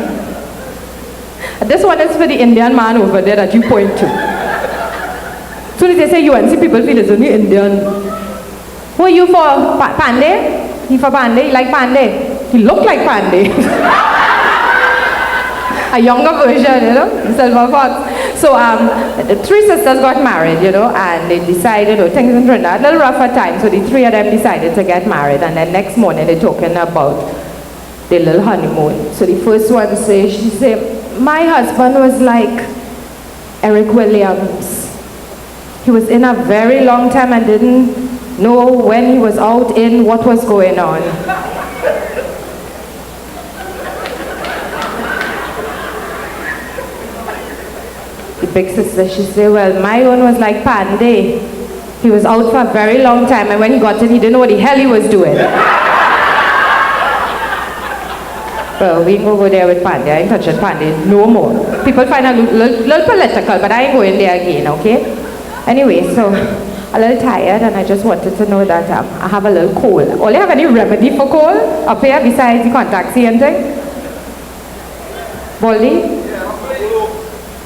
This one is for the Indian man over there that you point to. So they say UNC, people feel it's only Indian. Who are you for? Pandey? He for Pandey? He like Pandey? He look like Pandey. A younger version, you know, Silver Fox. So the three sisters got married, you know, and they decided, you know, things in Trinidad, a little rougher time, so the three of them decided to get married, and then next morning they're talking about their little honeymoon. So the first one she said, my husband was like Eric Williams. He was in a very long time and didn't know when he was out, in, what was going on. The big sister, she said, well, my own was like Panday. He was out for a very long time, and when he got in, he didn't know what the hell he was doing. Well, we ain't gonna go there with Panday. I ain't touching Panday no more. People find a little political, but I ain't going there again, okay? Anyway, so a little tired, and I just wanted to know that I have a little cold. All you have any remedy for cold up here besides the contact and thing? Baldy?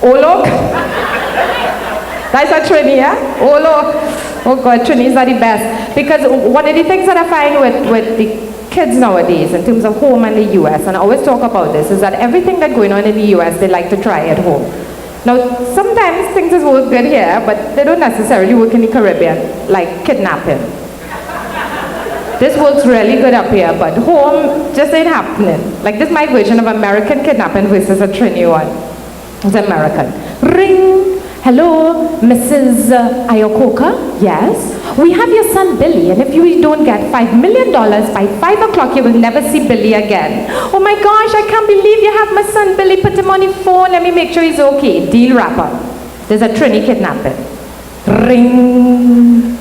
Olok? That's a Trini, yeah? Olok. Oh God, Trinis are the best. Because one of the things that I find with the kids nowadays in terms of home and the US, and I always talk about this, is that everything that's going on in the US, they like to try at home. Now, sometimes things work good here, but they don't necessarily work in the Caribbean, like kidnapping. This works really good up here, but home just ain't happening. Like this is my version of American kidnapping versus a Trini one. It's American. Ring. Hello, Mrs. Ayokoka? Yes. We have your son Billy, and if you don't get $5 million by 5 o'clock, you will never see Billy again. Oh my gosh, I can't believe you have my son Billy. Put him on the phone. Let me make sure he's okay. Deal wrapper. There's a Trini kidnapping. Ring.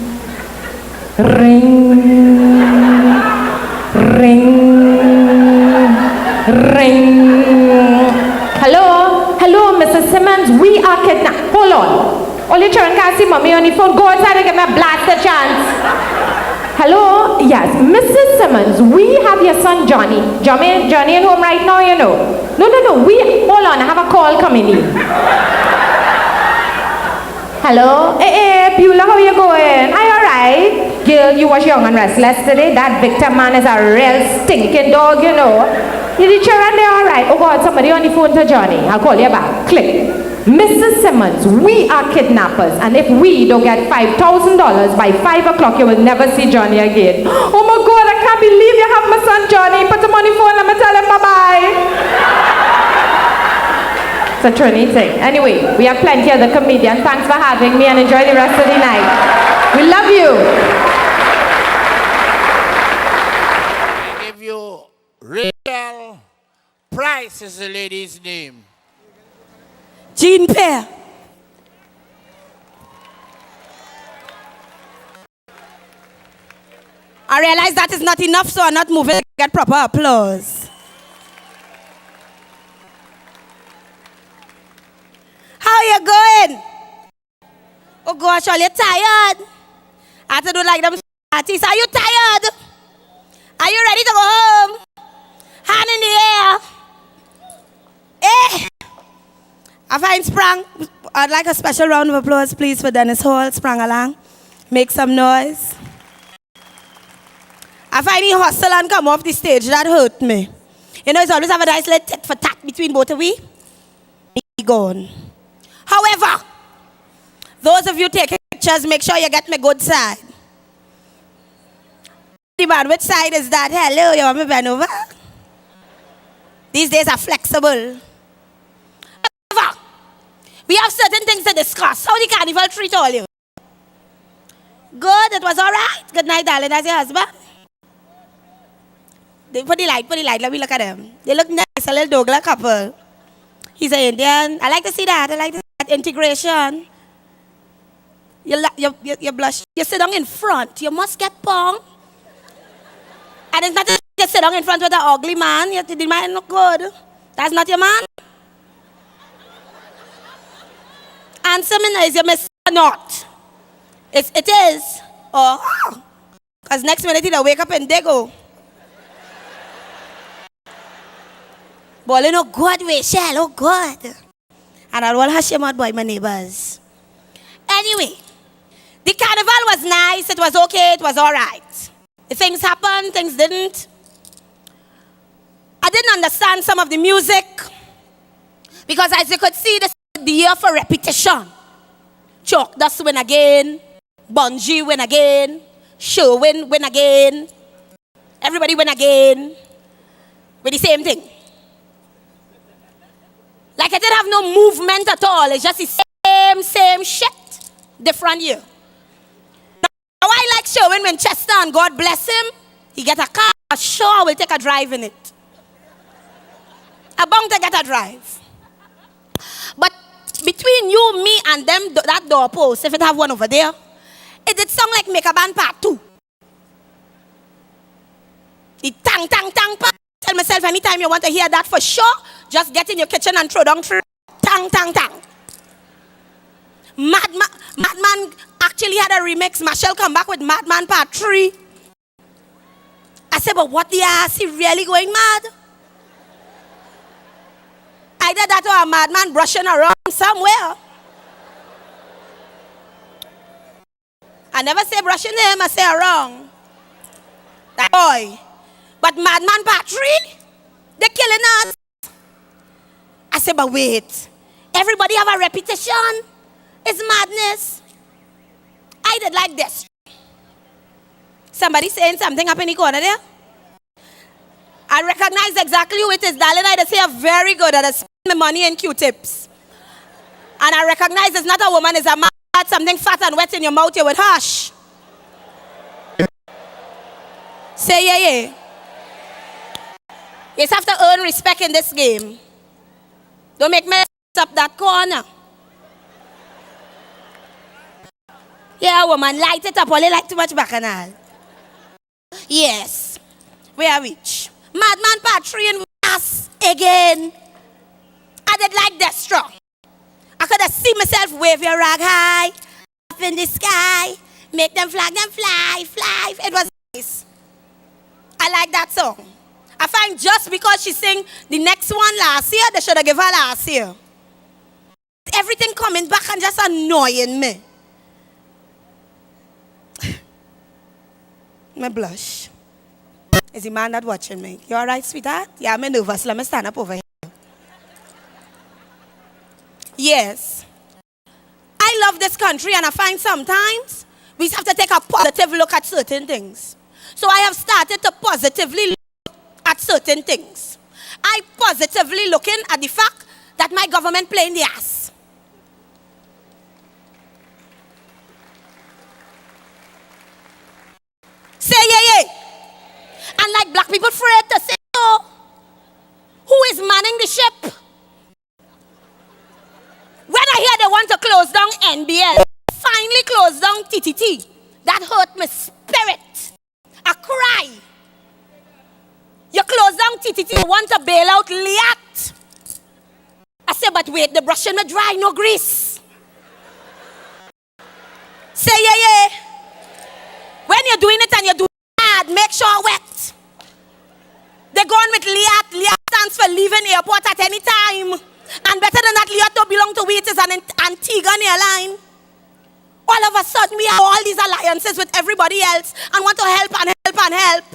Ring. Ring. Ring. Hello? Hello, Mrs. Simmons. We are kidnapped. Hold on. All your children can't see mommy on the phone. Go outside and give me a blasted chance. Hello? Yes, Mrs. Simmons, we have your son Johnny. Johnny at home right now, you know. No. Hold on, I have a call coming in. Hello? Hey, Beulah, how you going? Are you alright? Girl, you was young and restless today. That Victor man is a real stinking dog, you know. Is the children there alright? Oh God, somebody on the phone to Johnny. I'll call you back. Click. Mrs. Simmons, we are kidnappers, and if we don't get $5,000 by 5 o'clock, you will never see Johnny again. Oh my God, I can't believe you have my son Johnny. Put him on the phone, let me tell him bye-bye. It's a Trini thing. Anyway, we have plenty of the comedians. Thanks for having me, and enjoy the rest of the night. We love you. I give you Rachel Price is the lady's name. Jean Pear. I realize that is not enough, so I'm not moving to get proper applause. How are you going? Oh gosh, are you tired? I have to do like them artists. Are you tired? Are you ready to go home? Hand in the air. Eh? I find Sprang. I'd like a special round of applause, please, for Dennis Hall. Sprang along. Make some noise. I find he hustle and come off the stage. That hurt me. You know, it's always have a nice little tit for tat between both of we. He gone. However, those of you taking pictures, make sure you get my good side. The man, which side is that? Hello, you want me bend over? These days are flexible. However, we have certain things to discuss. How the carnival treat all you? Good, it was all right. Good night, darling. That's your husband. They put the light. Let me look at them. They look nice, a little Douglas couple. He's an Indian. I like to see that. I like that integration. You blush. You sit down in front. You must get pong. And it's not just you sit down in front with an ugly man. The man look good. That's not your man. Answer me now, is your miss or not? It is. Oh. Because next minute he'll wake up and they go. Boy, no good, Rachel. Oh, good. And I will hush him out, boy, my neighbors. Anyway, the carnival was nice. It was okay. It was all right. Things happened. Things didn't. I didn't understand some of the music. Because as you could see, this is the year for repetition. Chalk Dust win again. Bungie win again. Show win again. Everybody win again. With the same thing. Like I didn't have no movement at all. It's just the same shit. Different year. Now I like showing Winchester, and God bless him. He get a car. Sure, I will take a drive in it. I'm bound to get a drive. But between you, me, and them, that doorpost, if it have one over there, it did sound like Make a Band Part 2. The tang, tang, tang, pa. Tell myself anytime you want to hear that for sure, just get in your kitchen and throw down tang, tang, tang. Madman actually had a remix. Marshall come back with Madman Part 3. I said, but what the ass, he really going mad? Either that or a madman brushing around somewhere. I never say brushing him, I say around. That boy. But Madman Part 3, they're killing us. I said, but wait. Everybody have a reputation. It's madness. I did like this. Somebody saying something up in the corner there? I recognize exactly who it is. Darling, I say I'm very good at spending my money in Q-tips. And I recognize it's not a woman, it's a man. Had something fat and wet in your mouth, you would hush. Say yeah, yeah. You just have to earn respect in this game. Don't make me up that corner. Yeah, woman, light it up. Only like too much bacchanal. Yes. We are rich. Madman Part 3 in us again. I did like Destro. I could have seen myself wave your rag high, up in the sky, make them flag them fly, fly. It was nice. I like that song. I find just because she sang the next one last year, they should have given her last year. Everything coming back and just annoying me. Me blush. Is the man not watching me? You all right, sweetheart? Yeah, I'm nervous. Let me stand up over here. Yes. I love this country, and I find sometimes we have to take a positive look at certain things. So I have started to positively look at certain things. I positively looking at the fact that my government playing the ass. Say yeah, yeah. And like black people afraid to say no. Who is manning the ship? When I hear they want to close down NBL, finally close down TTT, that hurt my spirit. I cry. You close down TTT, you want to bail out Liat. I say, but wait, the brush in me dry, no grease. Say yeah, yeah. When you're doing it and you do bad, make sure wet. They're going with Liat. Liat stands for leaving airport at any time. And better than that, Liat don't belong to we, it is an Antiguan airline. All of a sudden, we have all these alliances with everybody else and want to help and help and help.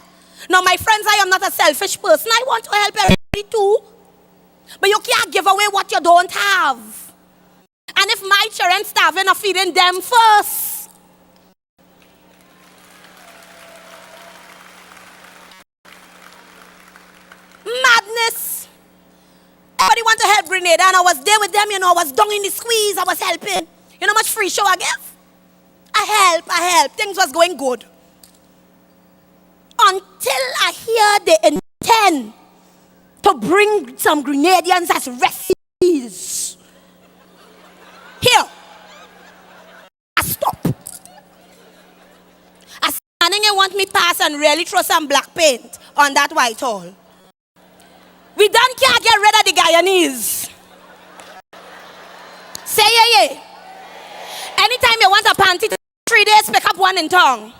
Now, my friends, I am not a selfish person. I want to help everybody too. But you can't give away what you don't have. And if my children starving, I'm feeding them first. Madness. Everybody want to help Grenada, and I was there with them, you know, I was down in the squeeze, I was helping. You know how much free show I give? I help. Things was going good. Until I hear they intend to bring some Grenadians as refugees. Here. I stop. I standing and want me pass and really throw some black paint on that white hall. We done can't get rid of the Guyanese. Say yeah, yeah. Anytime you want a panty, 3 days, pick up one in tongue.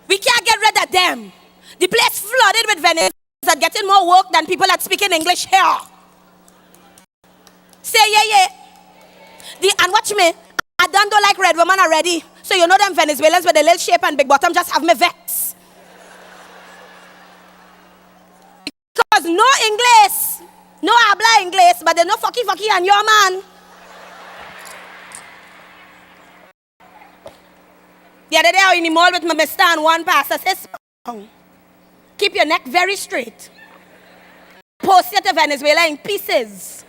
We can't get rid of them. The place flooded with Venezuelans that getting more work than people that speaking English here. Say yeah, yeah. And watch me. I don't like red woman already. So you know them Venezuelans with the little shape and big bottom just have me vex. Because no English, no habla English, but they know fucky and your man. The other day I was in the mall with my mister and one pastor says, keep your neck very straight. Post it to Venezuela in pieces.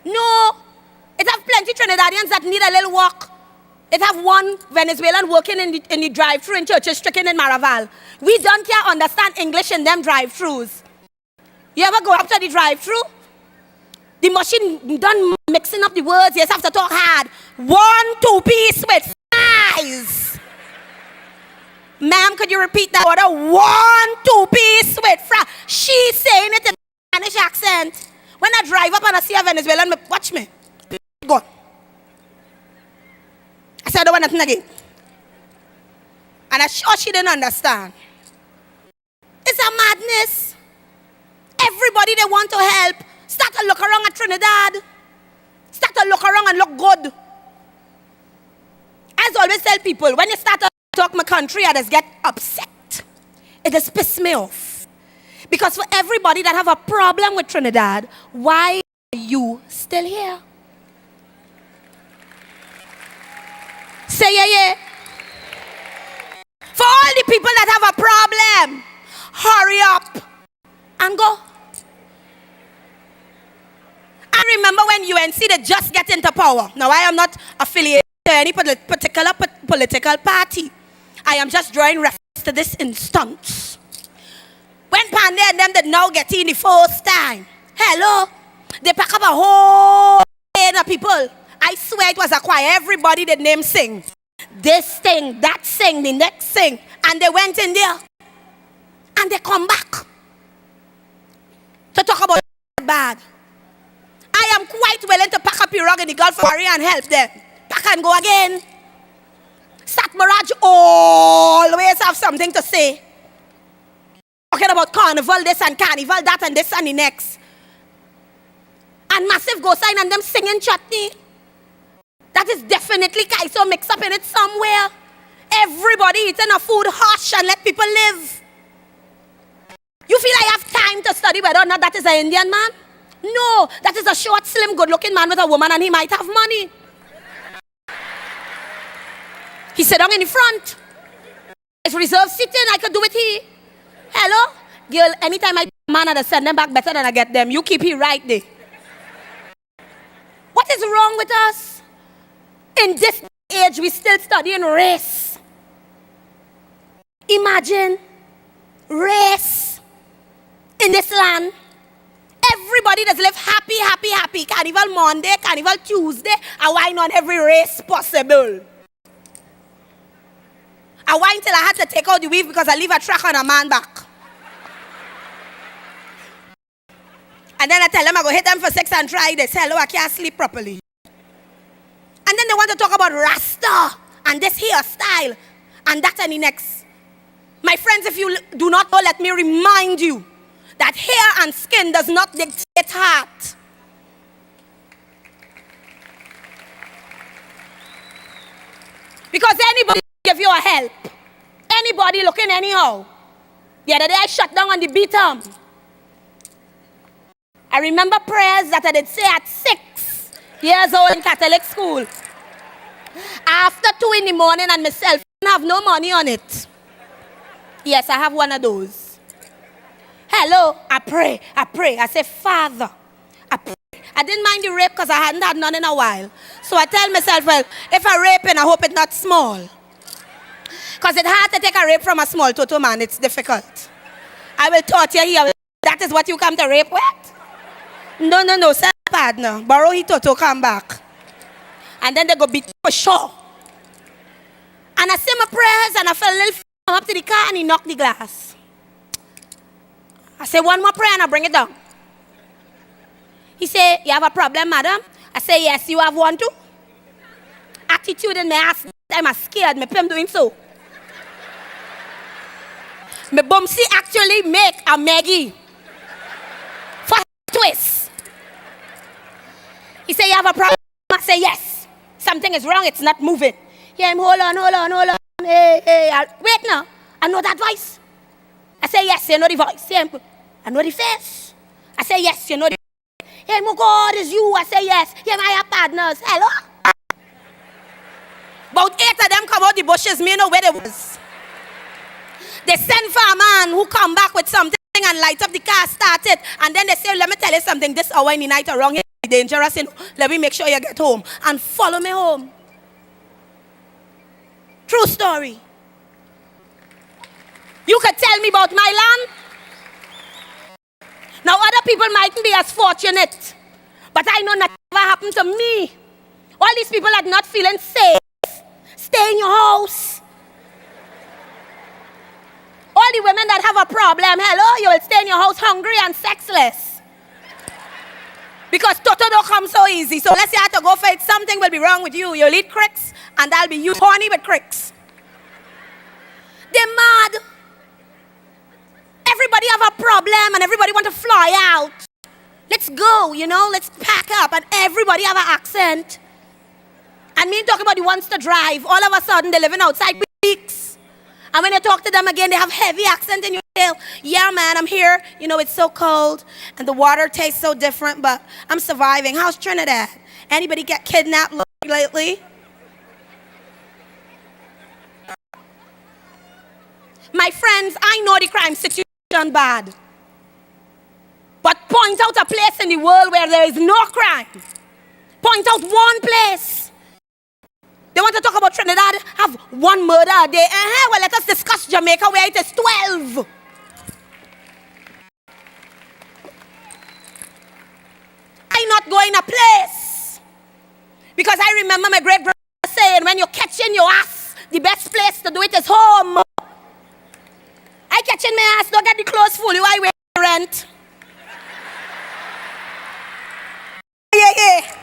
No, it have plenty Trinidadians that need a little walk. It have one Venezuelan working in the drive-thru in Churches Stricken in Maraval. We don't care understand English in them drive-thrus. You ever go up to the drive-thru? The machine done mixing up the words. You just have to talk hard. 1 2-piece with fries. Ma'am, could you repeat that order? 1 2-piece with fries. She's saying it in Spanish accent. When I drive up and I see a Venezuelan, watch me. Go. I said, I don't want nothing again. And I'm sure she didn't understand. It's a madness. Everybody they want to help. Start to look around at Trinidad. Start to look around and look good. As I always tell people, when you start to talk my country, I just get upset. It just pisses me off. Because for everybody that have a problem with Trinidad, why are you still here? Say yeah. For all the people that have a problem, hurry up and go. I remember when UNC they just get into power. Now I am not affiliated to any particular political party. I am just drawing reference to this instance. When Pandey and them did now get in the first time, hello, they pack up a whole chain of people. I swear it was a choir. Everybody did name sing. This thing, that sing, the next thing. And they went in there. And they come back to talk about bad. I am quite willing to pack up your rug in the Gulf area and help them. Pack and go again. Sat Mirage always have something to say. Talking about carnival this and carnival that and this and the next. And massive go sign and them singing chutney. That is definitely Kaiso mixed up in it somewhere. Everybody eating a food, hush and let people live. You feel I have time to study whether or not that is an Indian man? No, that is a short, slim, good-looking man with a woman and he might have money. He sit down in the front. It's reserved sitting, I could do it here. Hello? Girl, anytime I man, I send them back better than I get them. You keep it right there. What is wrong with us? In this age, we still studying race. Imagine race in this land. Everybody does live happy, happy, happy. Carnival Monday, Carnival Tuesday. I wine on every race possible. I wine till I had to take out the weave because I leave a track on a man back. And then I tell them I go hit them for 6 and try this. Hello, I can't sleep properly. And then they want to talk about Rasta and this hairstyle and that and the next. My friends, if you do not know, let me remind you that hair and skin does not dictate heart. Because anybody can give you a help. Anybody looking anyhow. The other day I shut down on the beatum. I remember prayers that I did say at 6 years old in Catholic school. After 2 in the morning and myself didn't have no money on it. Yes, I have one of those. Hello, I pray. I say, Father, I pray. I didn't mind the rape because I hadn't had none in a while. So I tell myself, well, if I rape and I hope it's not small. Because it's hard to take a rape from a small toto man. It's difficult. I will torture here. That is what you come to rape with? No, sir, partner. Borrow his toto, come back. And then they go beat for sure. And I say my prayers and I felt a little come up to the car and he knocked the glass. I say one more prayer and I bring it down. He say, you have a problem, madam? I say, yes, you have one too. Attitude in my ass, I'm scared, me pim doing so. Me bumsy actually make a Maggie for twist. He say, you have a problem? I say, yes. Something is wrong, it's not moving. Yeah, hold on. Hey, wait now. I know that voice. I say, yes, you know the voice. Yeah, I know the face. I say, yes, you know the yeah, my God, is you. I say, yes. Yeah, my partners. Hello? About 8 of them come out the bushes. Me know where they was. They send for a man who come back with something and light up the car, start it. And then they say, let me tell you something. This hour in the night around here is dangerous. You know? Let me make sure you get home. And follow me home. True story. You could tell me about my land. Now, other people mightn't be as fortunate, but I know nothing ever happened to me. All these people are not feeling safe. Stay in your house. All the women that have a problem, hello, you will stay in your house hungry and sexless. Because Toto don't come so easy. So let's say I have to go for it, something will be wrong with you. You'll eat cricks, and that'll be you horny with cricks. They're mad. Everybody have a problem, and everybody want to fly out. Let's go, you know, let's pack up, and everybody have an accent. And me talking about the ones to drive, all of a sudden they're living outside weeks. And when you talk to them again, they have heavy accent in your tail. Yeah, man, I'm here. You know, it's so cold, and the water tastes so different, but I'm surviving. How's Trinidad? Anybody get kidnapped lately? My friends, I know the crime situation bad. But point out a place in the world where there is no crime. Point out one place. They want to talk about Trinidad, have one murder a day. Well, let us discuss Jamaica where it is 12. I'm not going a place. Because I remember my great-grandmother saying, when you're catching your ass, the best place to do it is home. I catching my ass, don't get the clothes full, you I wear rent. Yeah.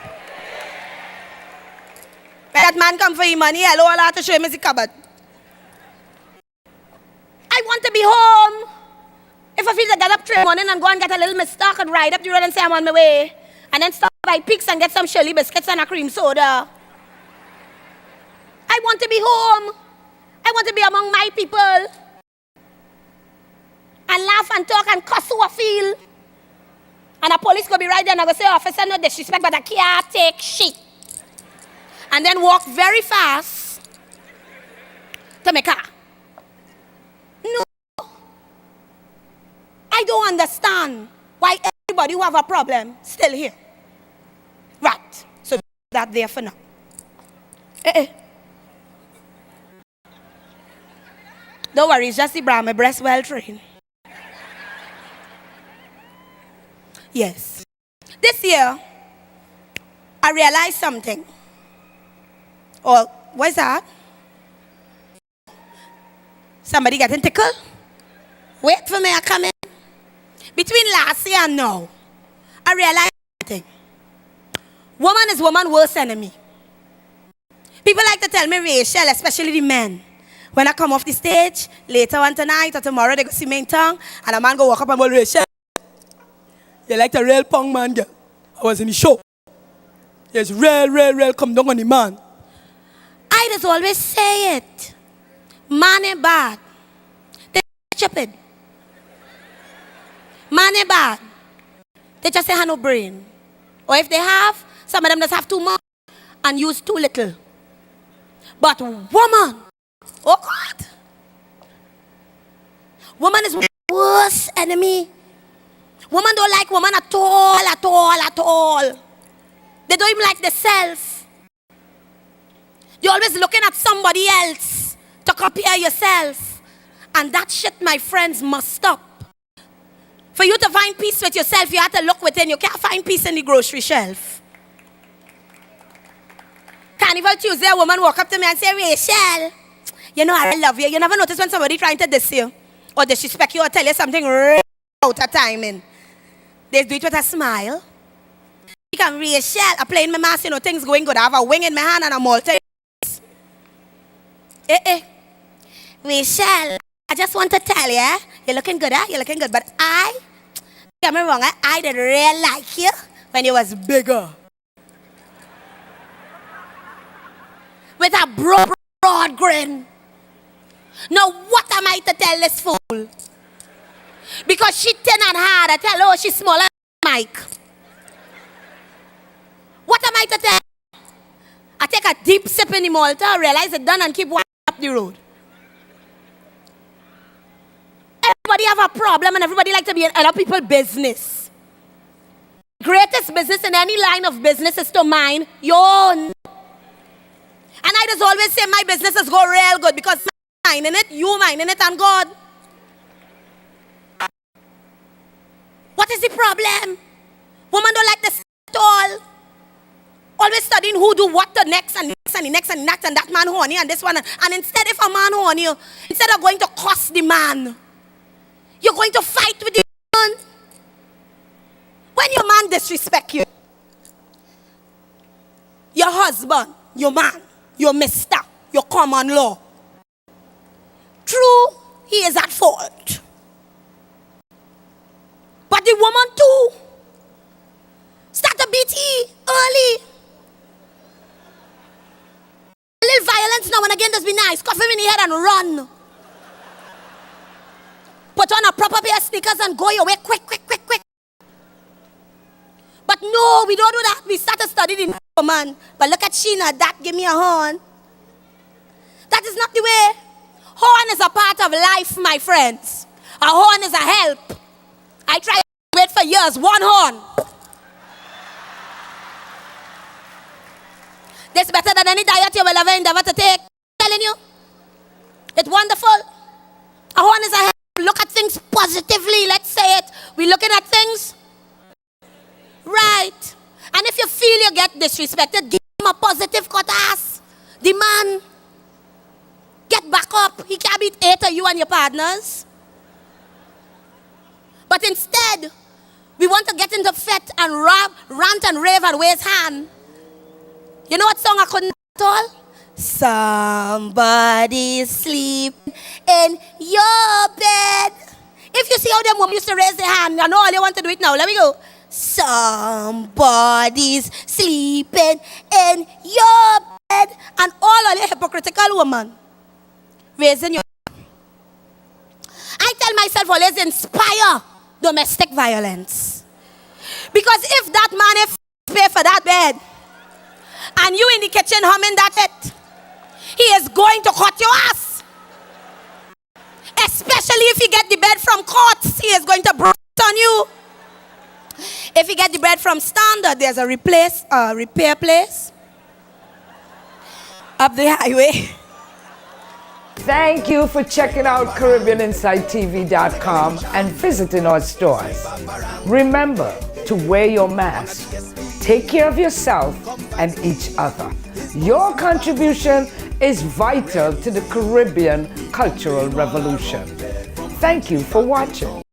That man come for his money, hello, I'll have to show him his cupboard. I want to be home. If I feel to get up 3 morning and go and get a little mistake and ride up the road and say I'm on my way, and then stop by Picks and get some Shirley biscuits and a cream soda. I want to be home. I want to be among my people. And laugh and talk and cuss who I feel. And the police could be right there and I go say, officer, no disrespect, but I can't take shit. And then walk very fast to my car. No. I don't understand why everybody who have a problem still here. Right. So that there for now. Don't worry, it's just the bra, my breast well trained. Yes. This year, I realized something. Oh, what's that? Somebody getting tickled? Wait for me, I come in. Between last year and now, I realized something. Woman is woman's worst enemy. People like to tell me Rachel, especially the men. When I come off the stage, later on tonight or tomorrow, they go see me in town, and a man go walk up and go, Rachel, you like a real punk man, girl. I was in the show. Yes, real, come down on the man. I just always say it. Man ain't bad. They're stupid. Man ain't bad. They just say have no brain. Or if they have, some of them just have too much and use too little. But woman, oh God. Woman is worst enemy. Women don't like women at all. They don't even like themselves. You're always looking at somebody else to compare yourself. And that shit, my friends, must stop. For you to find peace with yourself, you have to look within. You can't find peace in the grocery shelf. Carnival Tuesday, a woman walk up to me and say, Rachel, you know I love you. You never notice when somebody trying to diss you or disrespect you or tell you something right out of timing. They do it with a smile. You can Rachel, I play in my mask, you know, things going good. I have a wing in my hand and a multi. Rachel, I just want to tell you, you're looking good, You're looking good. But get me wrong, I did really like you when you was bigger. With a broad grin. Now, what am I to tell this fool? Because she thin and hard, I tell her she's smaller than Mike. What am I to tell? I take a deep sip in the Malta, realize it's done and keep walking up the road. Everybody have a problem and everybody like to be in other people's business. Greatest business in any line of business is to mind your own. And I just always say my businesses go real good because I'm minding it, you minding it, and God. What is the problem? Women don't like this at all. Always studying who do what the next and next and the next and the next and that man horny and this one. And instead if a man horny, instead of going to cuss the man, you're going to fight with the man. When your man disrespect you, your husband, your man, your mister, your common law, true, he is at fault. But the woman too, start to beat he early. A little violence now and again does be nice. Cuff him in the head and run. Put on a proper pair of sneakers and go your way quick, quick, quick, quick. But no, we don't do that. We start to study the woman. But look at Sheena, that give me a horn. That is not the way. Horn is a part of life, my friends. A horn is a help. I tried to wait for years, one horn. This better than any diet you will ever endeavor to take. I'm telling you. It's wonderful. A horn is a help. Look at things positively, let's say it. We're looking at things right. And if you feel you get disrespected, give him a positive cut ass. The man, get back up. He can't beat 8 of you and your partners. But instead, we want to get into fit and rant and rave and raise hand. You know what song I couldn't at all? Somebody sleep in your bed. If you see how them women used to raise their hand, I know all you want to do it now. Let me go. Somebody's sleeping in your bed. And all of you hypocritical women raising your hand. I tell myself always inspire domestic violence. Because if that man pay for that bed and you in the kitchen humming that it, he is going to cut your ass. Especially if you get the bed from Courts, he is going to bruise on you. If you get the bed from Standard, there's a repair place up the highway. Thank you for checking out CaribbeanInsideTV.com and visiting our stores. Remember to wear your mask, take care of yourself and each other. Your contribution is vital to the Caribbean cultural revolution. Thank you for watching.